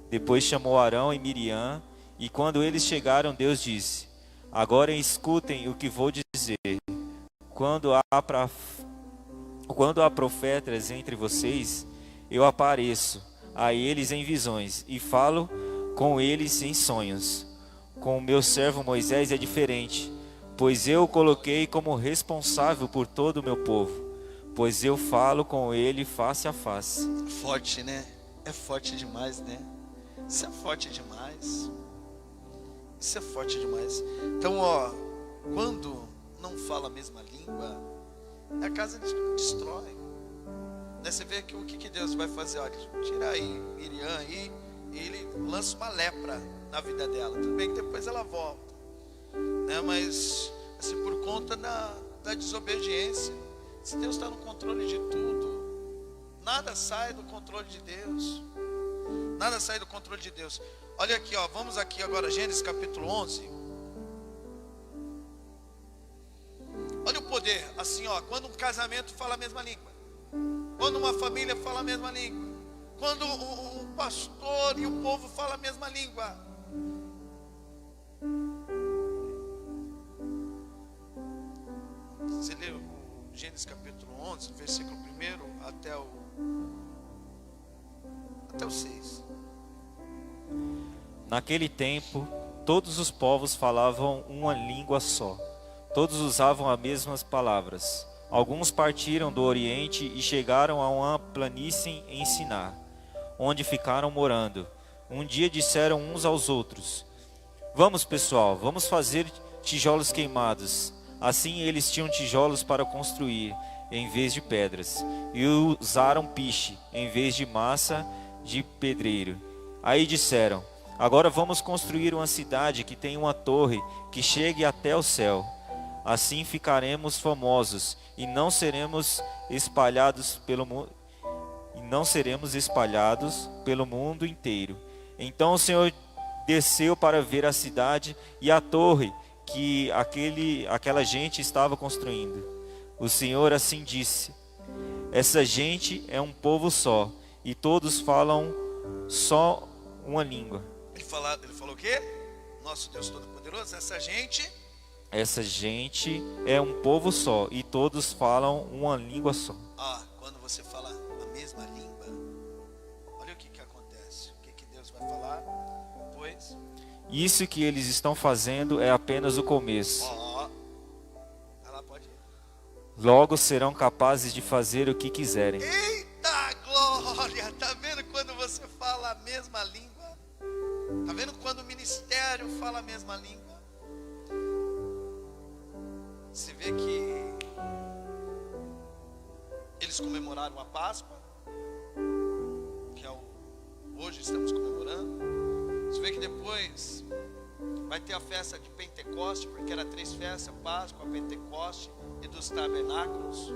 Depois chamou Arão e Miriam, e quando eles chegaram, Deus disse, agora escutem o que vou dizer. Quando há profetas entre vocês, eu apareço a eles em visões e falo com eles em sonhos. Com o meu servo Moisés é diferente, pois eu o coloquei como responsável por todo o meu povo, pois eu falo com ele face a face. Forte, né? É forte demais, né? Isso é forte demais. Isso é forte demais. Então, quando não fala a mesma língua, a casa destrói. Você vê que o que Deus vai fazer? Olha, tira aí Miriam aí, e ele lança uma lepra na vida dela. Tudo bem que depois ela volta, né? Mas assim, por conta da desobediência. Se Deus está no controle de tudo, nada sai do controle de Deus. Nada sai do controle de Deus. Olha aqui, vamos aqui agora, Gênesis capítulo 11. Olha o poder, assim, quando um casamento fala a mesma língua, quando uma família fala a mesma língua, quando o pastor e o povo falam a mesma língua. Você lê o Gênesis capítulo 11, versículo 1 até o 6. Naquele tempo, todos os povos falavam uma língua só. Todos usavam as mesmas palavras. Alguns partiram do Oriente e chegaram a uma planície em Siná, onde ficaram morando. Um dia disseram uns aos outros, vamos pessoal, vamos fazer tijolos queimados. Assim eles tinham tijolos para construir, em vez de pedras. E usaram piche, em vez de massa de pedreiro. Aí disseram, agora vamos construir uma cidade que tenha uma torre que chegue até o céu. Assim ficaremos famosos e não seremos espalhados pelo mundo inteiro. Então o Senhor desceu para ver a cidade e a torre que aquela gente estava construindo. O Senhor assim disse: essa gente é um povo só, e todos falam só uma língua. Ele falou o quê? Nosso Deus Todo-Poderoso, essa gente é um povo só, e todos falam uma língua só. Quando você fala a mesma língua, olha o que acontece. O que Deus vai falar depois? Isso que eles estão fazendo é apenas o começo. Ela pode ir. Logo serão capazes de fazer o que quiserem. Eita glória! Tá vendo quando você fala a mesma língua? Tá vendo quando o ministério fala a mesma língua? Você vê que eles comemoraram a Páscoa, que hoje estamos comemorando. Você vê que depois vai ter a festa de Pentecoste, porque era 3 festas: Páscoa, Pentecoste e dos Tabernáculos.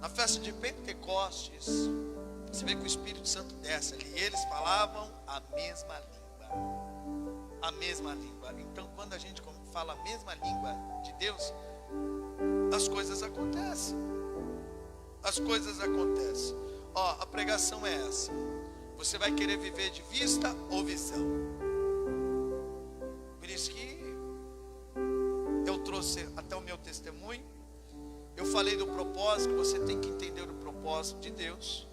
Na festa de Pentecostes, você vê que o Espírito Santo desce ali, e eles falavam a mesma língua. A mesma língua. Então, quando a gente fala a mesma língua de Deus, as coisas acontecem. As coisas acontecem. A pregação é essa: você vai querer viver de vista ou visão? Por isso que eu trouxe até o meu testemunho. Eu falei do propósito, que você tem que entender o propósito de Deus.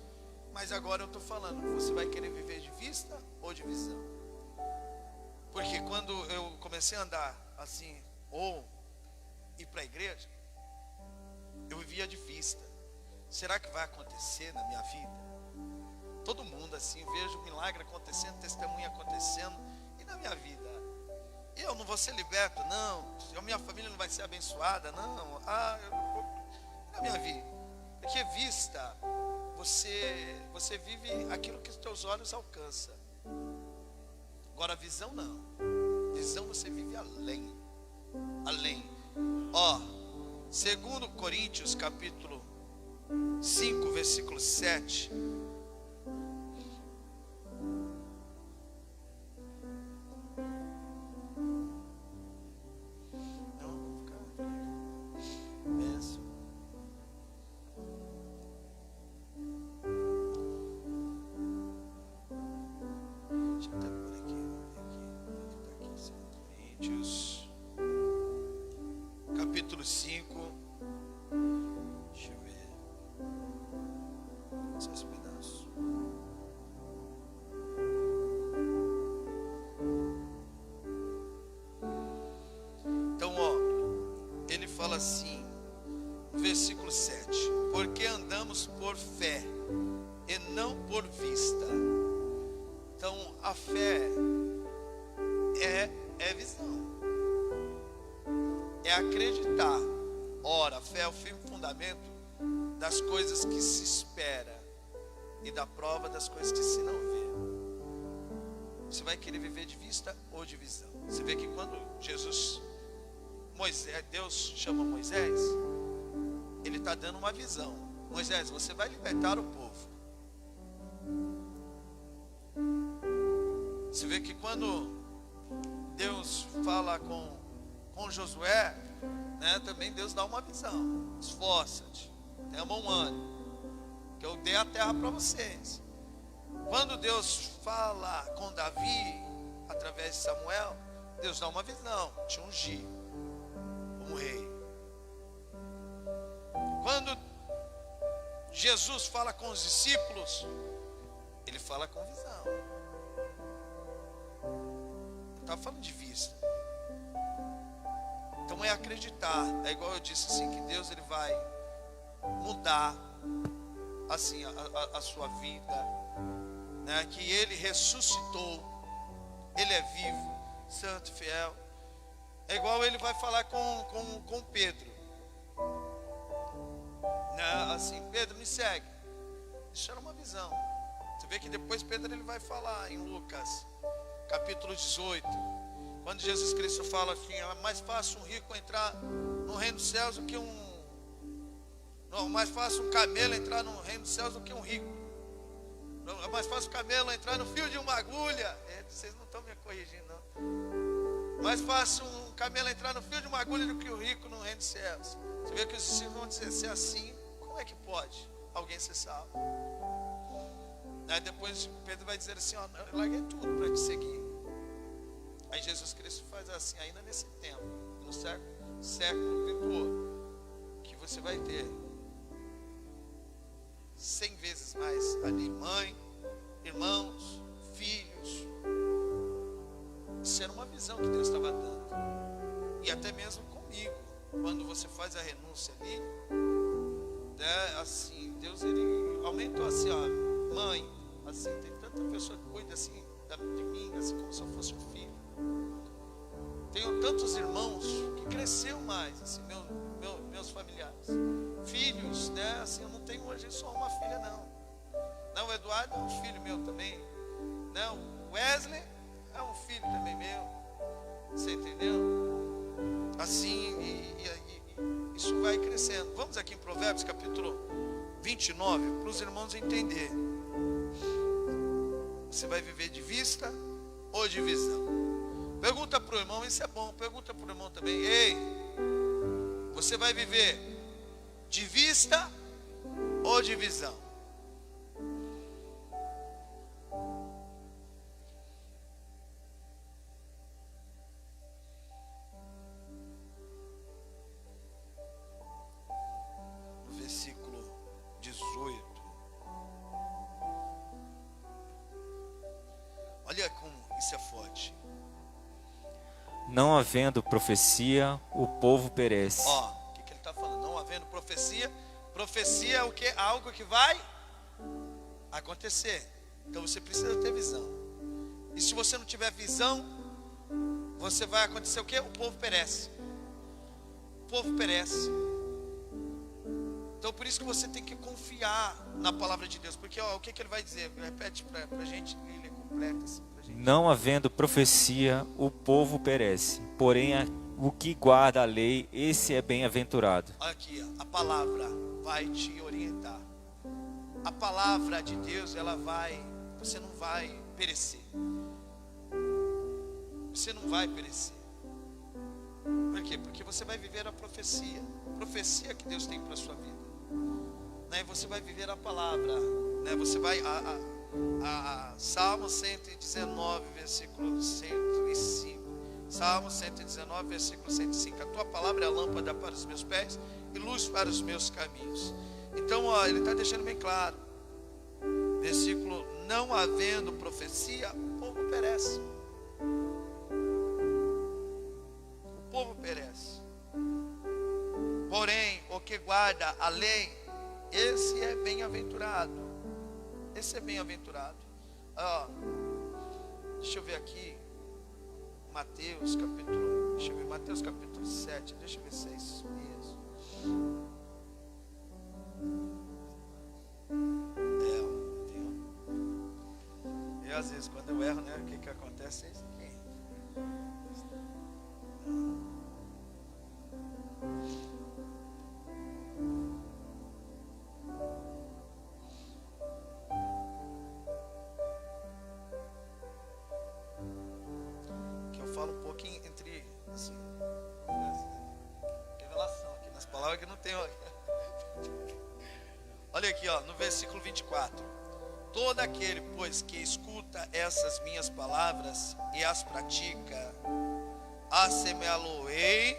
Mas agora eu estou falando, você vai querer viver de vista ou de visão? Porque quando eu comecei a andar assim, ou ir para a igreja, eu vivia de vista. Será que vai acontecer na minha vida? Todo mundo assim, eu vejo milagre acontecendo, testemunho acontecendo, e na minha vida? Eu não vou ser liberto, não. A minha família não vai ser abençoada, não. Na minha vida. Porque vista, você vive aquilo que os teus olhos alcançam. Agora visão não. Visão você vive além. Além. 2 Coríntios capítulo 5, versículo 7. Capítulo 5. Deixa eu ver. Esses pedaços. Então, ele fala assim, no versículo 7: porque andamos por fé e não por vista. Então, a fé é visão. É acreditar. Ora, a fé é o firme fundamento das coisas que se espera e da prova das coisas que se não vê. Você vai querer viver de vista ou de visão? Você vê que quando Deus chama Moisés, ele está dando uma visão. Moisés, você vai libertar o povo. Você vê que quando Deus fala com Josué, né, também Deus dá uma visão. Esforça-te, tenha bom ânimo, que eu dei a terra para vocês. Quando Deus fala com Davi, através de Samuel, Deus dá uma visão, te ungir como rei. Quando Jesus fala com os discípulos, ele fala com visão. Eu estava falando de vista. Então é acreditar. É igual eu disse assim, que Deus ele vai mudar assim a sua vida, né? Que ele ressuscitou, ele é vivo, santo, fiel. É igual ele vai falar com Pedro, né? Assim, Pedro, me segue. Isso era uma visão. Você vê que depois Pedro ele vai falar em Lucas capítulo 18, quando Jesus Cristo fala assim: é mais fácil um rico entrar no reino dos céus do que um Não, mais fácil um camelo entrar no reino dos céus do que um rico. Não, é mais fácil um camelo entrar no fio de uma agulha. Vocês não estão me corrigindo, não. Mais fácil um camelo entrar no fio de uma agulha do que o rico no reino dos céus. Você vê que os discípulos vão dizer, se é assim, como é que pode alguém ser salvo? Aí depois Pedro vai dizer assim, ó, eu larguei tudo para te seguir. Aí Jesus Cristo faz assim, ainda nesse tempo, no século vindor, que você vai ter 100 vezes mais ali, mãe, irmãos, filhos. Isso era uma visão que Deus estava dando. E até mesmo comigo, quando você faz a renúncia ali, né, assim, Deus ele aumentou assim, ó, mãe, assim, tem tanta pessoa que cuida assim de mim, assim como se eu fosse um filho. Tenho tantos irmãos que cresceu mais, assim, meus familiares, filhos, né? Assim, eu não tenho hoje só uma filha, não. Não, o Eduardo é um filho meu também. Não, o Wesley é um filho também meu. Você entendeu? Assim, isso vai crescendo. Vamos aqui em Provérbios capítulo 29, para os irmãos entenderem. Você vai viver de vista ou de visão? Pergunta para o irmão, isso é bom. Pergunta para o irmão também. Ei, você vai viver de vista ou de visão? Versículo 18. Olha como isso é forte. Não havendo profecia, o povo perece. Ó, o que ele está falando? Não havendo profecia. Profecia é o que? Algo que vai acontecer. Então você precisa ter visão. E se você não tiver visão, você vai acontecer o que? O povo perece. O povo perece. Então por isso que você tem que confiar na palavra de Deus. Porque ó, o que ele vai dizer? Repete para a gente, ele completa assim pra gente. Não havendo profecia, o povo perece. Porém, o que guarda a lei, esse é bem-aventurado. Olha aqui, ó, a palavra vai te orientar. A palavra de Deus, você não vai perecer. Você não vai perecer. Por quê? Porque você vai viver a profecia. A profecia que Deus tem para a sua vida. Né? Você vai viver a palavra. Né? Você vai... Salmo 119, versículo 105. Salmo 119, versículo 105. A tua palavra é a lâmpada para os meus pés e luz para os meus caminhos. Então, ó, ele está deixando bem claro. Versículo: não havendo profecia, o povo perece. O povo perece. Porém, o que guarda a lei, esse é bem-aventurado. Esse é bem-aventurado. Ó, deixa eu ver aqui. Mateus capítulo 7. Deixa eu ver se é isso mesmo. Eu às vezes quando eu erro, né? O que acontece é isso aqui. Um pouquinho entre assim, revelação aqui nas palavras que não tem. Olha aqui, ó, no versículo 24: todo aquele, pois, que escuta essas minhas palavras e as pratica, assemelhá-lo-ei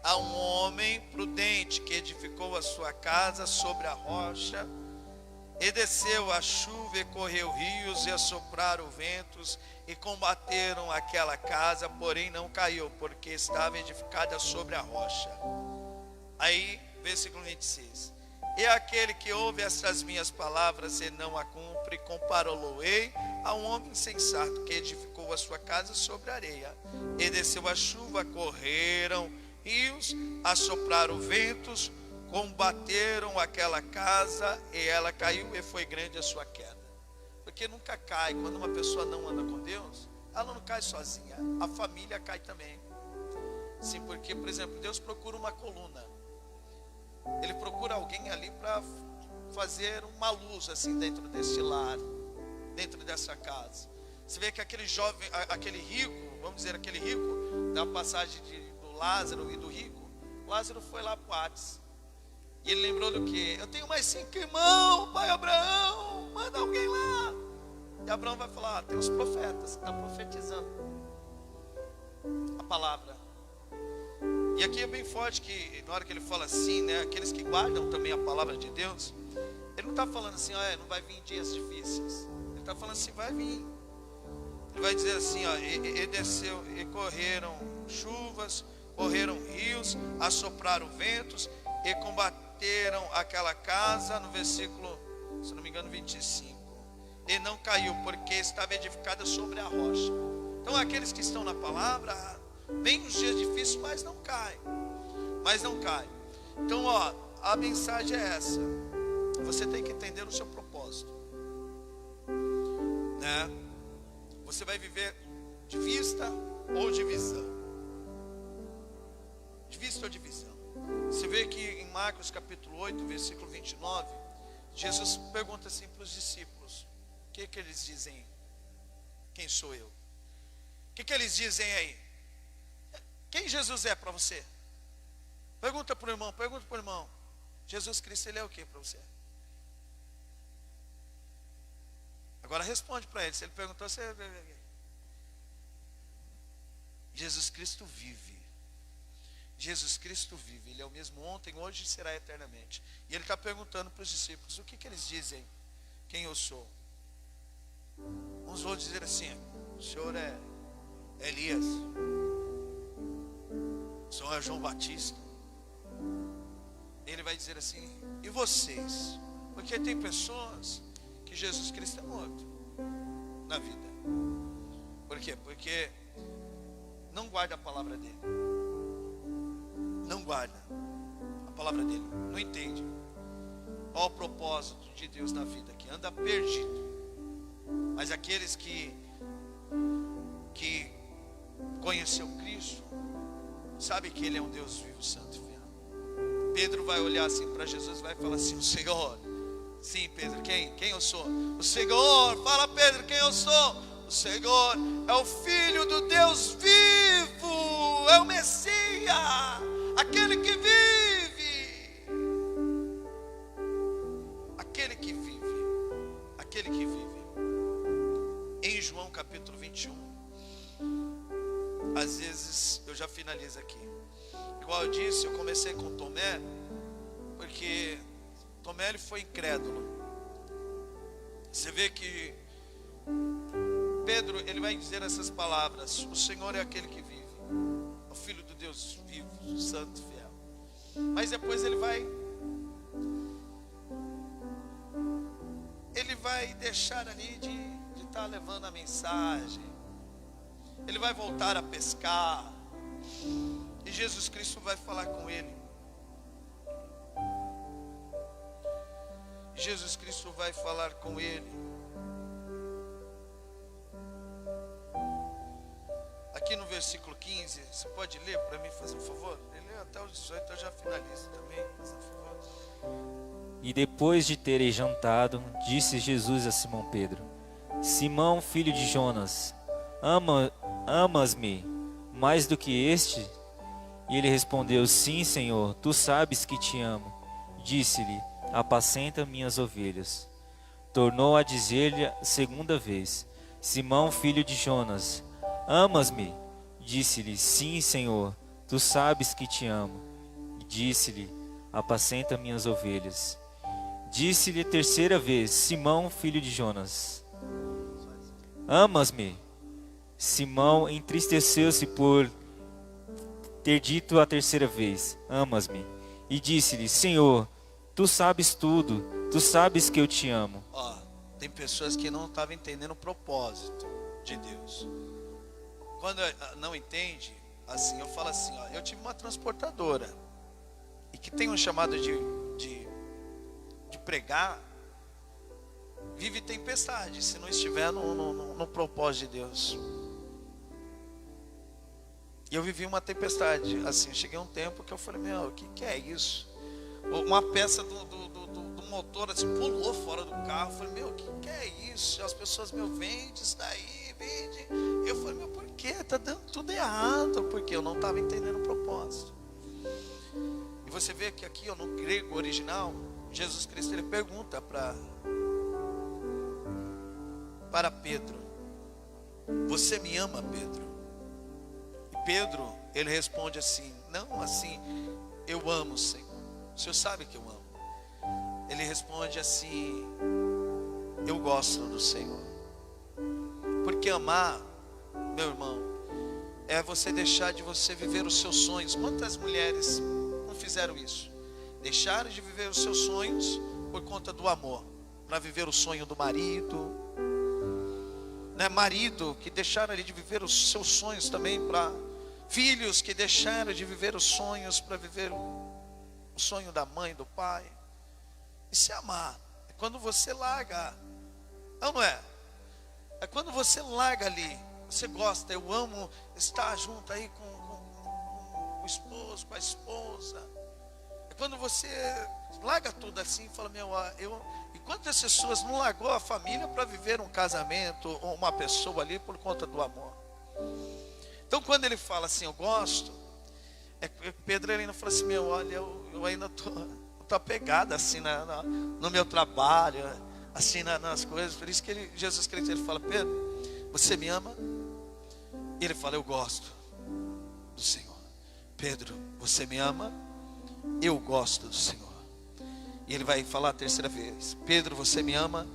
a um homem prudente que edificou a sua casa sobre a rocha, e desceu a chuva e correu rios e assopraram ventos e combateram aquela casa, porém não caiu, porque estava edificada sobre a rocha. Aí, versículo 26: e aquele que ouve estas minhas palavras e não a cumpre, compará-lo-ei a um homem insensato que edificou a sua casa sobre a areia, e desceu a chuva, correram rios, assopraram ventos, combateram aquela casa e ela caiu, e foi grande a sua queda. Porque nunca cai, quando uma pessoa não anda com Deus, ela não cai sozinha, a família cai também. Sim, porque, por exemplo, Deus procura uma coluna. ele procura alguém ali para fazer uma luz assim dentro desse lar, dentro dessa casa. Você vê que aquele jovem, aquele rico, vamos dizer aquele rico, da passagem do Lázaro e do rico, Lázaro foi lá para o Hades. E ele lembrou do que? Eu tenho mais 5 irmãos, pai Abraão, manda alguém lá. E Abraão vai falar, tem os profetas, está profetizando a palavra. E aqui é bem forte que na hora que ele fala assim, né, aqueles que guardam também a palavra de Deus, ele não está falando assim, não vai vir dias difíceis. Ele está falando assim, vai vir. Ele vai dizer assim, e desceu, e correram chuvas, correram rios, assopraram ventos, e combateram aquela casa, no versículo, se não me engano, 25. E não caiu, porque estava edificada sobre a rocha. Então aqueles que estão na palavra, vem os dias difíceis, mas não cai. Mas não cai. Então, a mensagem é essa. Você tem que entender o seu propósito, né? Você vai viver de vista ou de visão? De vista ou de visão? Você vê que em Marcos capítulo 8, versículo 29, Jesus pergunta assim para os discípulos: o que eles dizem? Quem sou eu? O que eles dizem aí? Quem Jesus é para você? Pergunta para o irmão, pergunta para o irmão. Jesus Cristo, ele é o que para você? Agora responde para ele. Se ele perguntou, você... Jesus Cristo vive. Jesus Cristo vive. Ele é o mesmo ontem, hoje e será eternamente. E ele está perguntando para os discípulos: o que eles dizem? Quem eu sou? Uns vão dizer assim: o Senhor é Elias, o Senhor é João Batista. Ele vai dizer assim: e vocês? Porque tem pessoas que Jesus Cristo é morto na vida. Por quê? Porque não guarda a palavra dele. Não guarda a palavra dele. Não entende qual o propósito de Deus na vida, que anda perdido. Mas aqueles que conheceu Cristo, sabe que ele é um Deus vivo, santo e fiel. Pedro vai olhar assim para Jesus e vai falar assim: o Senhor. Sim, Pedro, quem eu sou? O Senhor. Fala, Pedro, quem eu sou? O Senhor é o Filho do Deus vivo, é o Messias, aquele que vive. Aquele que vive. Aquele que vive. Em João capítulo 21, às vezes, eu já finalizo aqui. Igual eu disse, eu comecei com Tomé, porque Tomé, ele foi incrédulo. Você vê que Pedro, ele vai dizer essas palavras: o Senhor é aquele que vive, o Filho do Deus vivo, santo e fiel. Mas depois ele vai deixar ali de estar levando a mensagem. Ele vai voltar a pescar, e Jesus Cristo vai falar com ele. Jesus Cristo vai falar com ele. Aqui no versículo 15, você pode ler para mim, fazer um favor? Ele lê até os 18, eu já finalizo também, fazer um favor. E depois de terem jantado, disse Jesus a Simão Pedro: Simão, filho de Jonas, amas-me mais do que este? E ele respondeu: Sim, Senhor, tu sabes que te amo. Disse-lhe: Apacenta minhas ovelhas. Tornou a dizer-lhe a segunda vez: Simão, filho de Jonas, amas-me? Disse-lhe: Sim, Senhor, tu sabes que te amo. E disse-lhe: Apacenta minhas ovelhas. Disse-lhe terceira vez: Simão, filho de Jonas, amas-me? Simão entristeceu-se por ter dito a terceira vez: Amas-me? E disse-lhe: Senhor, tu sabes tudo, tu sabes que eu te amo. Tem pessoas que não estavam entendendo o propósito de Deus. Quando não entende, assim, eu falo assim, eu tive uma transportadora, e que tem um chamado de pregar, vive tempestade, se não estiver no propósito de Deus. E eu vivi uma tempestade, assim, cheguei a um tempo que eu falei: o que é isso? uma peça do motor assim, pulou fora do carro. Eu falei, meu, o que é isso? As pessoas, meu, vende isso daí, vende. Eu falei, meu, por quê? Está dando tudo errado, porque eu não estava entendendo o propósito. E você vê que aqui, ó, no grego original, Jesus Cristo, ele pergunta para Pedro: você me ama, Pedro? E Pedro, ele responde assim, não assim, eu amo, Senhor. O Senhor sabe que eu amo. Ele responde assim, eu gosto do Senhor. Porque amar, meu irmão, é você deixar de você viver os seus sonhos. Quantas mulheres não fizeram isso? Deixaram de viver os seus sonhos por conta do amor, para viver o sonho do marido, né? Marido que deixaram de viver os seus sonhos também, para filhos que deixaram de viver os sonhos para viver o sonho da mãe, do pai. Isso é amar. É quando você larga, não é? É quando você larga ali. Você gosta, eu amo estar junto aí com o esposo, com a esposa. É quando você larga tudo assim e fala, meu, e quantas pessoas não largou a família para viver um casamento, ou uma pessoa ali por conta do amor? Então quando ele fala assim, eu gosto, Pedro ainda fala assim, meu, olha, eu ainda estou apegado assim no meu trabalho, assim nas coisas. Por isso que Jesus Cristo, ele fala, Pedro, você me ama? E ele fala, eu gosto do Senhor. Pedro, você me ama? Eu gosto do Senhor. E ele vai falar a terceira vez, Pedro, você me ama?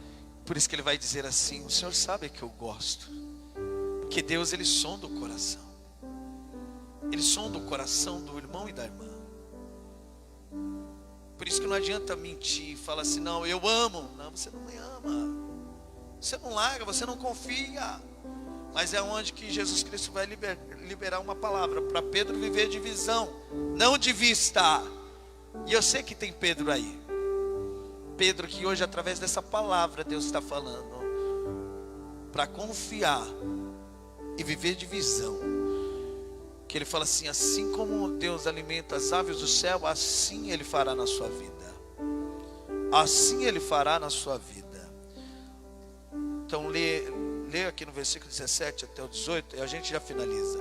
Por isso que ele vai dizer assim, o Senhor sabe que eu gosto. Porque Deus, ele sonda o coração. Ele sonda o coração do irmão e da irmã. Por isso que não adianta mentir, falar assim, não, eu amo. Não, você não me ama. Você não larga, você não confia. Mas é onde que Jesus Cristo vai liberar uma palavra para Pedro viver de visão, não de vista. E eu sei que tem Pedro aí. Pedro que hoje, através dessa palavra, Deus está falando para confiar e viver de visão. Que ele fala assim, assim como Deus alimenta as aves do céu, assim Ele fará na sua vida. Assim Ele fará na sua vida. Então lê aqui no versículo 17 até o 18 e a gente já finaliza.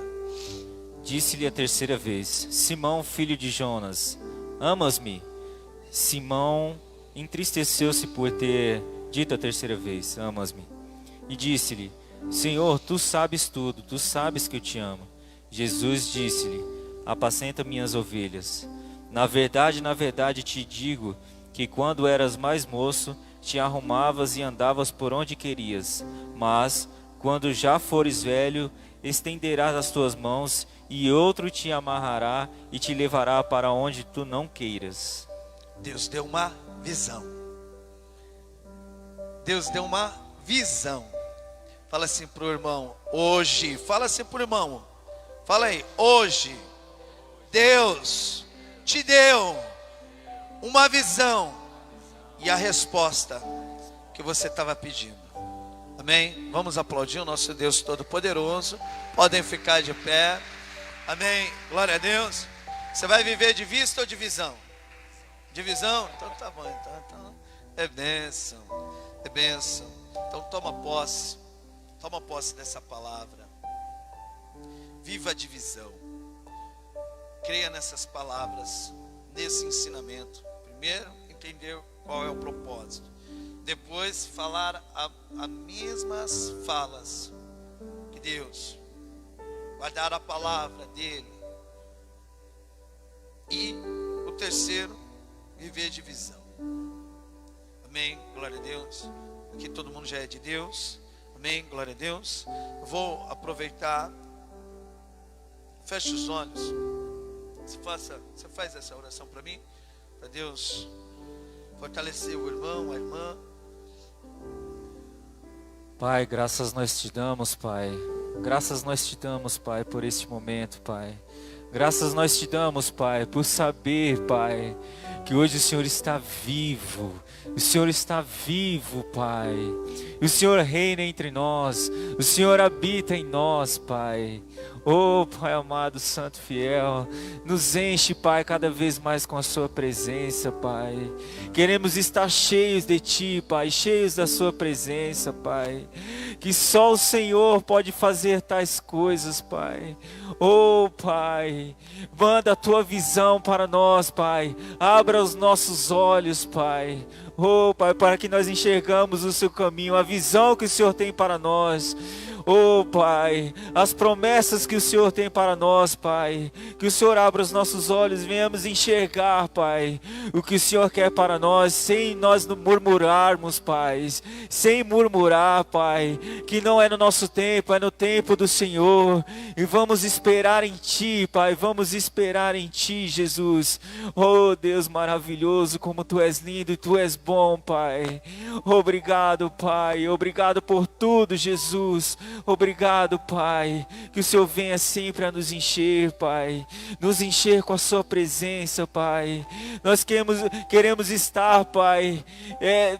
Disse-lhe a terceira vez, Simão, filho de Jonas, amas-me? Simão entristeceu-se por ter dito a terceira vez, amas-me? E disse-lhe, Senhor, tu sabes tudo, tu sabes que eu te amo. Jesus disse-lhe, apacenta minhas ovelhas. Na verdade te digo, que quando eras mais moço, te arrumavas e andavas por onde querias. Mas, quando já fores velho, estenderás as tuas mãos, e outro te amarrará e te levará para onde tu não queiras. Deus deu uma visão. Deus deu uma visão. Fala assim para o irmão, hoje, fala assim para o irmão, fala aí, hoje, Deus te deu uma visão e a resposta que você estava pedindo. Amém? Vamos aplaudir o nosso Deus Todo-Poderoso. Podem ficar de pé. Amém? Glória a Deus. Você vai viver de vista ou de visão? De visão? Então tá bom. Então é bênção. É bênção. Então toma posse. Toma posse dessa palavra. Viva a divisão. Creia nessas palavras, nesse ensinamento. Primeiro, entender qual é o propósito. Depois, falar as mesmas falas que Deus. Guardar a palavra dele. E o terceiro, viver de visão. Amém? Glória a Deus. Aqui todo mundo já é de Deus. Amém? Glória a Deus. Eu vou aproveitar. Feche os olhos. Você faz essa oração para mim? Para Deus fortalecer o irmão, a irmã. Pai, graças nós te damos, Pai. Graças nós te damos, Pai, por este momento, Pai. Graças nós te damos, Pai, por saber, Pai, que hoje o Senhor está vivo. O Senhor está vivo, Pai. O Senhor reina entre nós. O Senhor habita em nós, Pai. Oh, Pai amado, santo, fiel, nos enche, Pai, cada vez mais com a sua presença, Pai. Queremos estar cheios de Ti, Pai, cheios da sua presença, Pai. Que só o Senhor pode fazer tais coisas, Pai. Oh, Pai, manda a Tua visão para nós, Pai. Abra os nossos olhos, Pai. Oh, Pai, para que nós enxergamos o Seu caminho, a visão que o Senhor tem para nós. Oh, Pai, as promessas que o Senhor tem para nós, Pai. Que o Senhor abra os nossos olhos, venhamos enxergar, Pai, o que o Senhor quer para nós, sem nós murmurarmos, Pai. Sem murmurar, Pai, que não é no nosso tempo, é no tempo do Senhor. E vamos esperar em Ti, Pai, vamos esperar em Ti, Jesus. Oh, Deus maravilhoso, como Tu és lindo e Tu és bom, Pai. Obrigado, Pai, obrigado por tudo, Jesus. Obrigado, Pai, que o Senhor venha sempre a nos encher, Pai, nos encher com a Sua presença, Pai. Nós queremos estar, Pai,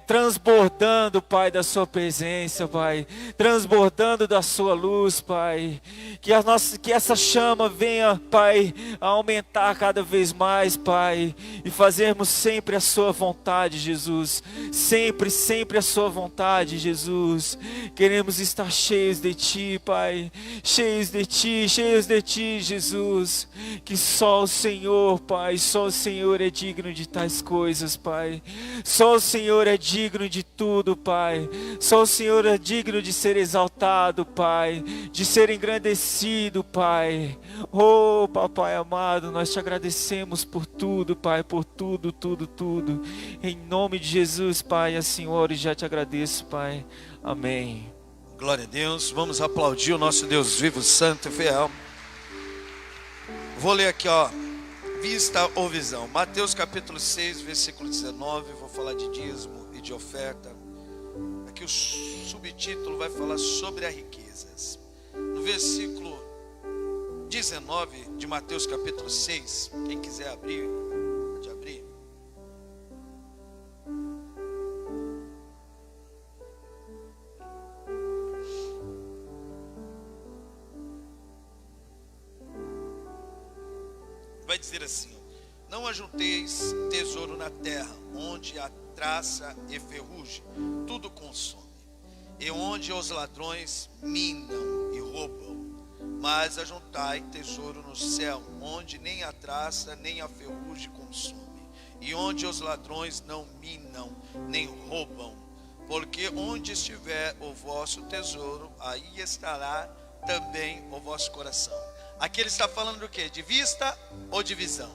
transbordando, Pai, da Sua presença, Pai, transbordando da Sua luz, Pai. Que essa chama venha, Pai, a aumentar cada vez mais, Pai, e fazermos sempre a Sua vontade, Jesus. Sempre, sempre a Sua vontade, Jesus. Queremos estar cheios de Ti, Pai, cheios de Ti, Jesus. Que só o Senhor, Pai, só o Senhor é digno de tais coisas, Pai. Só o Senhor é digno de tudo, Pai. Só o Senhor é digno de ser exaltado, Pai, de ser engrandecido, Pai. Oh, Papai amado, nós Te agradecemos por tudo, Pai, por tudo, tudo. Em nome de Jesus, Pai, assim oro e já Te agradeço, Pai. Amém. Glória a Deus, vamos aplaudir o nosso Deus vivo, santo e fiel. Vou ler aqui, ó, vista ou visão. Mateus capítulo 6, versículo 19, vou falar de dízimo e de oferta. Aqui o subtítulo vai falar sobre as riquezas. No versículo 19 de Mateus capítulo 6, quem quiser abrir, pode abrir. Vai dizer assim: não ajunteis tesouro na terra, onde a traça e ferrugem tudo consome, e onde os ladrões minam e roubam. Mas ajuntai tesouro no céu, onde nem a traça nem a ferrugem consome, e onde os ladrões não minam nem roubam. Porque onde estiver o vosso tesouro, aí estará também o vosso coração. Aqui ele está falando do quê? De vista ou de visão?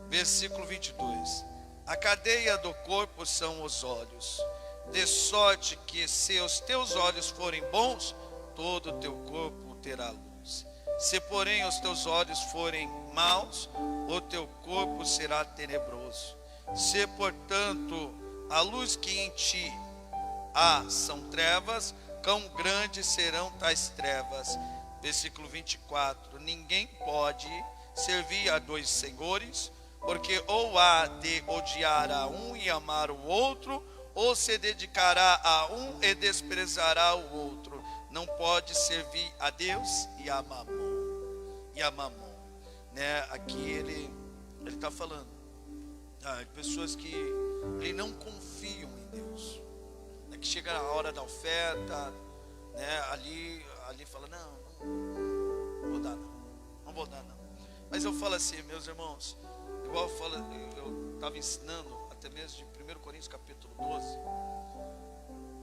Versículo 22. A cadeia do corpo são os olhos. De sorte que se os teus olhos forem bons, todo o teu corpo terá luz. Se porém os teus olhos forem maus, o teu corpo será tenebroso. Se portanto a luz que em ti há são trevas, quão grandes serão tais trevas. Versículo 24. Ninguém pode servir a dois senhores, porque ou há de odiar a um e amar o outro, ou se dedicará a um e desprezará o outro. Não pode servir a Deus e a Mamon. Né? Aqui ele está falando de pessoas que não confiam em Deus, né? Que chega na hora da oferta, né? ali fala, não vou dar não. Mas eu falo assim, meus irmãos, igual eu estava ensinando até mesmo de 1 Coríntios capítulo 12.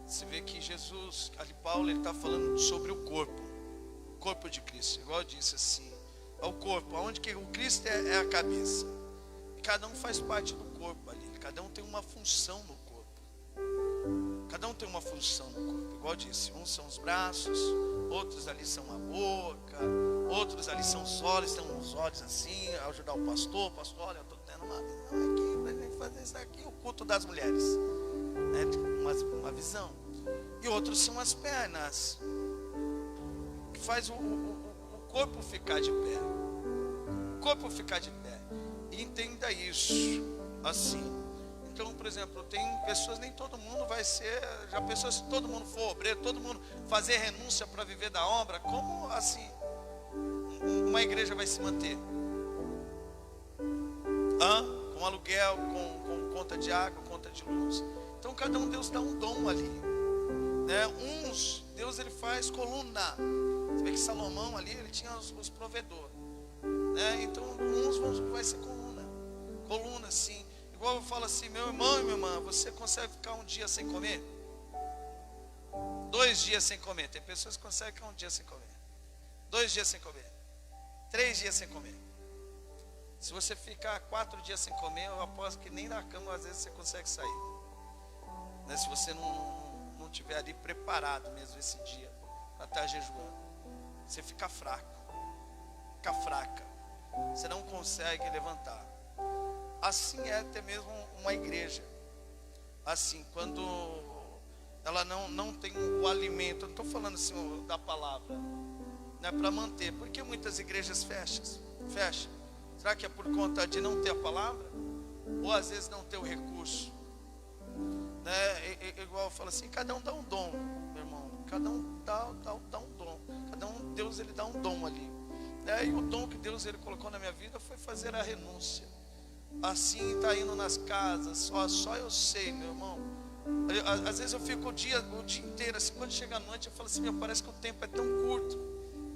Você vê que Jesus, ali Paulo, ele está falando sobre o corpo de Cristo. Igual eu disse assim, é o corpo, onde que o Cristo é a cabeça. E cada um faz parte do corpo ali, cada um tem uma função no corpo. Cada um tem uma função no corpo. Igual eu disse, uns são os braços, outros ali são a boca, outros ali são os olhos, tem uns olhos assim, ajudar o pastor, olha, eu estou tendo uma visão aqui, para gente fazer isso aqui, o culto das mulheres, né? Uma visão. E outros são as pernas, que faz o corpo ficar de pé. O corpo ficar de pé. E entenda isso assim, Então, por exemplo, tem pessoas, nem todo mundo vai ser, já pensou se todo mundo for obreiro, todo mundo fazer renúncia para viver da obra, como assim uma igreja vai se manter? Com aluguel, com conta de água, conta de luz. Então cada um, Deus dá um dom ali, né? Uns, Deus ele faz coluna. Você vê que Salomão ali, ele tinha os provedores, né? Então uns vai ser coluna assim. Igual eu falo assim, meu irmão e minha irmã, você consegue ficar um dia sem comer? 2 dias sem comer. Tem pessoas que conseguem ficar um dia sem comer, 2 dias sem comer, 3 dias sem comer. Se você ficar 4 dias sem comer, eu aposto que nem na cama às vezes você consegue sair, né? Se você não tiver ali preparado mesmo esse dia para estar jejuando, você fica fraco, fica fraca, você não consegue levantar. Assim é até mesmo uma igreja. Assim, quando ela não tem o alimento, eu não estou falando assim da palavra, né, para manter. Por que muitas igrejas fecham? Será que é por conta de não ter a palavra? Ou às vezes não ter o recurso? Né? Igual eu falo assim, cada um dá um dom, meu irmão. Cada um dá um dom. Cada um, Deus ele dá um dom ali, né? E o dom que Deus ele colocou na minha vida foi fazer a renúncia. Assim, tá indo nas casas, só eu sei, meu irmão. Às vezes eu fico o dia inteiro assim, quando chega a noite eu falo assim, meu, parece que o tempo é tão curto.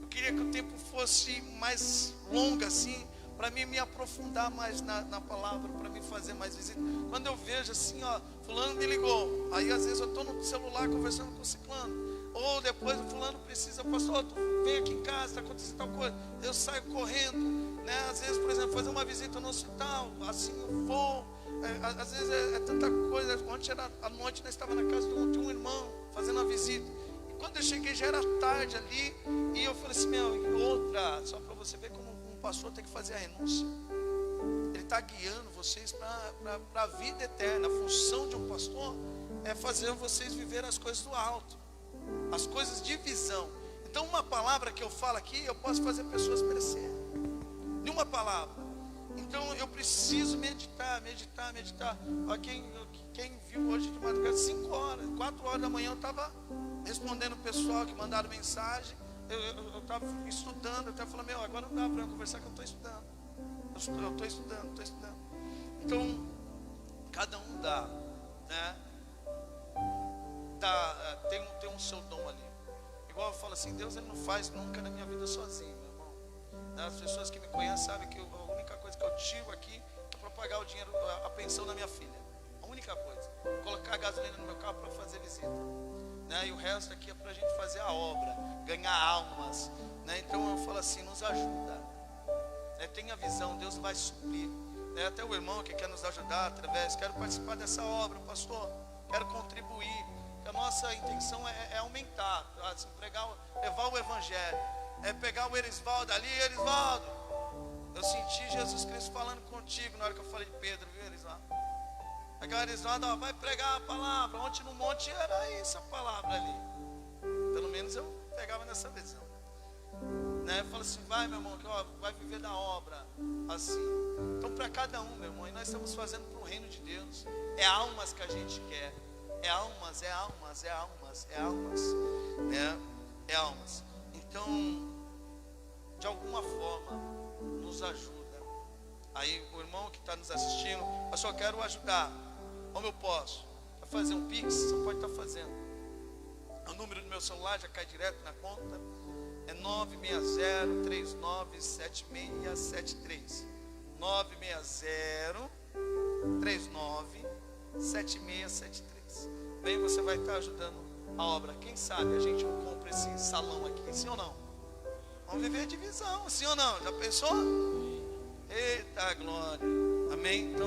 Eu queria que o tempo fosse mais longo assim, para mim me aprofundar mais na palavra, para mim fazer mais visita. Quando eu vejo assim, fulano me ligou, aí às vezes eu estou no celular conversando com o ciclano, ou depois o fulano precisa, pastor, tu vem aqui em casa, está acontecendo tal coisa, eu saio correndo, né? Às vezes, por exemplo, fazer uma visita no hospital, assim eu vou, às vezes é tanta coisa. Ontem era à noite, nós estávamos na casa de um irmão, fazendo uma visita, e quando eu cheguei já era tarde ali, e eu falei assim, só para você ver como o pastor tem que fazer a renúncia. Ele está guiando vocês para a vida eterna. A função de um pastor é fazer vocês viver as coisas do alto, as coisas de visão. Então uma palavra que eu falo aqui, eu posso fazer pessoas crescer em uma palavra. Então eu preciso meditar. Quem viu hoje de madrugada, 5 horas, 4 horas da manhã, eu estava respondendo o pessoal que mandaram mensagem. Eu estava estudando, até falando, agora não dá para eu conversar, que eu estou estudando. Eu estou estudando. Então, cada um dá, né? Tem um seu dom ali. Igual eu falo assim, Deus ele não faz nunca na minha vida sozinho, meu irmão. As pessoas que me conhecem sabem que a única coisa que eu tiro aqui é para pagar o dinheiro, a pensão da minha filha. A única coisa. Colocar gasolina no meu carro para fazer visita, né? E o resto aqui é para a gente fazer a obra, ganhar almas, né? Então eu falo assim, nos ajuda, né? Tenha visão, Deus vai suprir, né? Até o irmão que quer nos ajudar através, quero participar dessa obra, pastor, quero contribuir. A nossa intenção é aumentar, assim, levar o evangelho, pegar o Erisvaldo ali. Erisvaldo, eu senti Jesus Cristo falando contigo na hora que eu falei de Pedro, viu, Erisvaldo? Pegar o Erisvaldo, vai pregar a palavra. Ontem no monte era isso a palavra ali. Pelo menos eu pegava nessa visão, né? Eu falo assim, vai, meu irmão, que vai viver da obra assim. Então para cada um, meu irmão, e nós estamos fazendo para o reino de Deus. É almas que a gente quer. É almas, né? É almas. Então, de alguma forma, nos ajuda. Aí o irmão que está nos assistindo, eu só quero ajudar. Como eu posso? Para fazer um Pix, você pode estar fazendo. O número do meu celular já cai direto na conta. É 960-397673. 960-397673. Bem, você vai estar ajudando a obra. Quem sabe a gente não compra esse salão aqui, sim ou não? Vamos viver de visão, sim ou não? Já pensou? Eita glória, amém? Então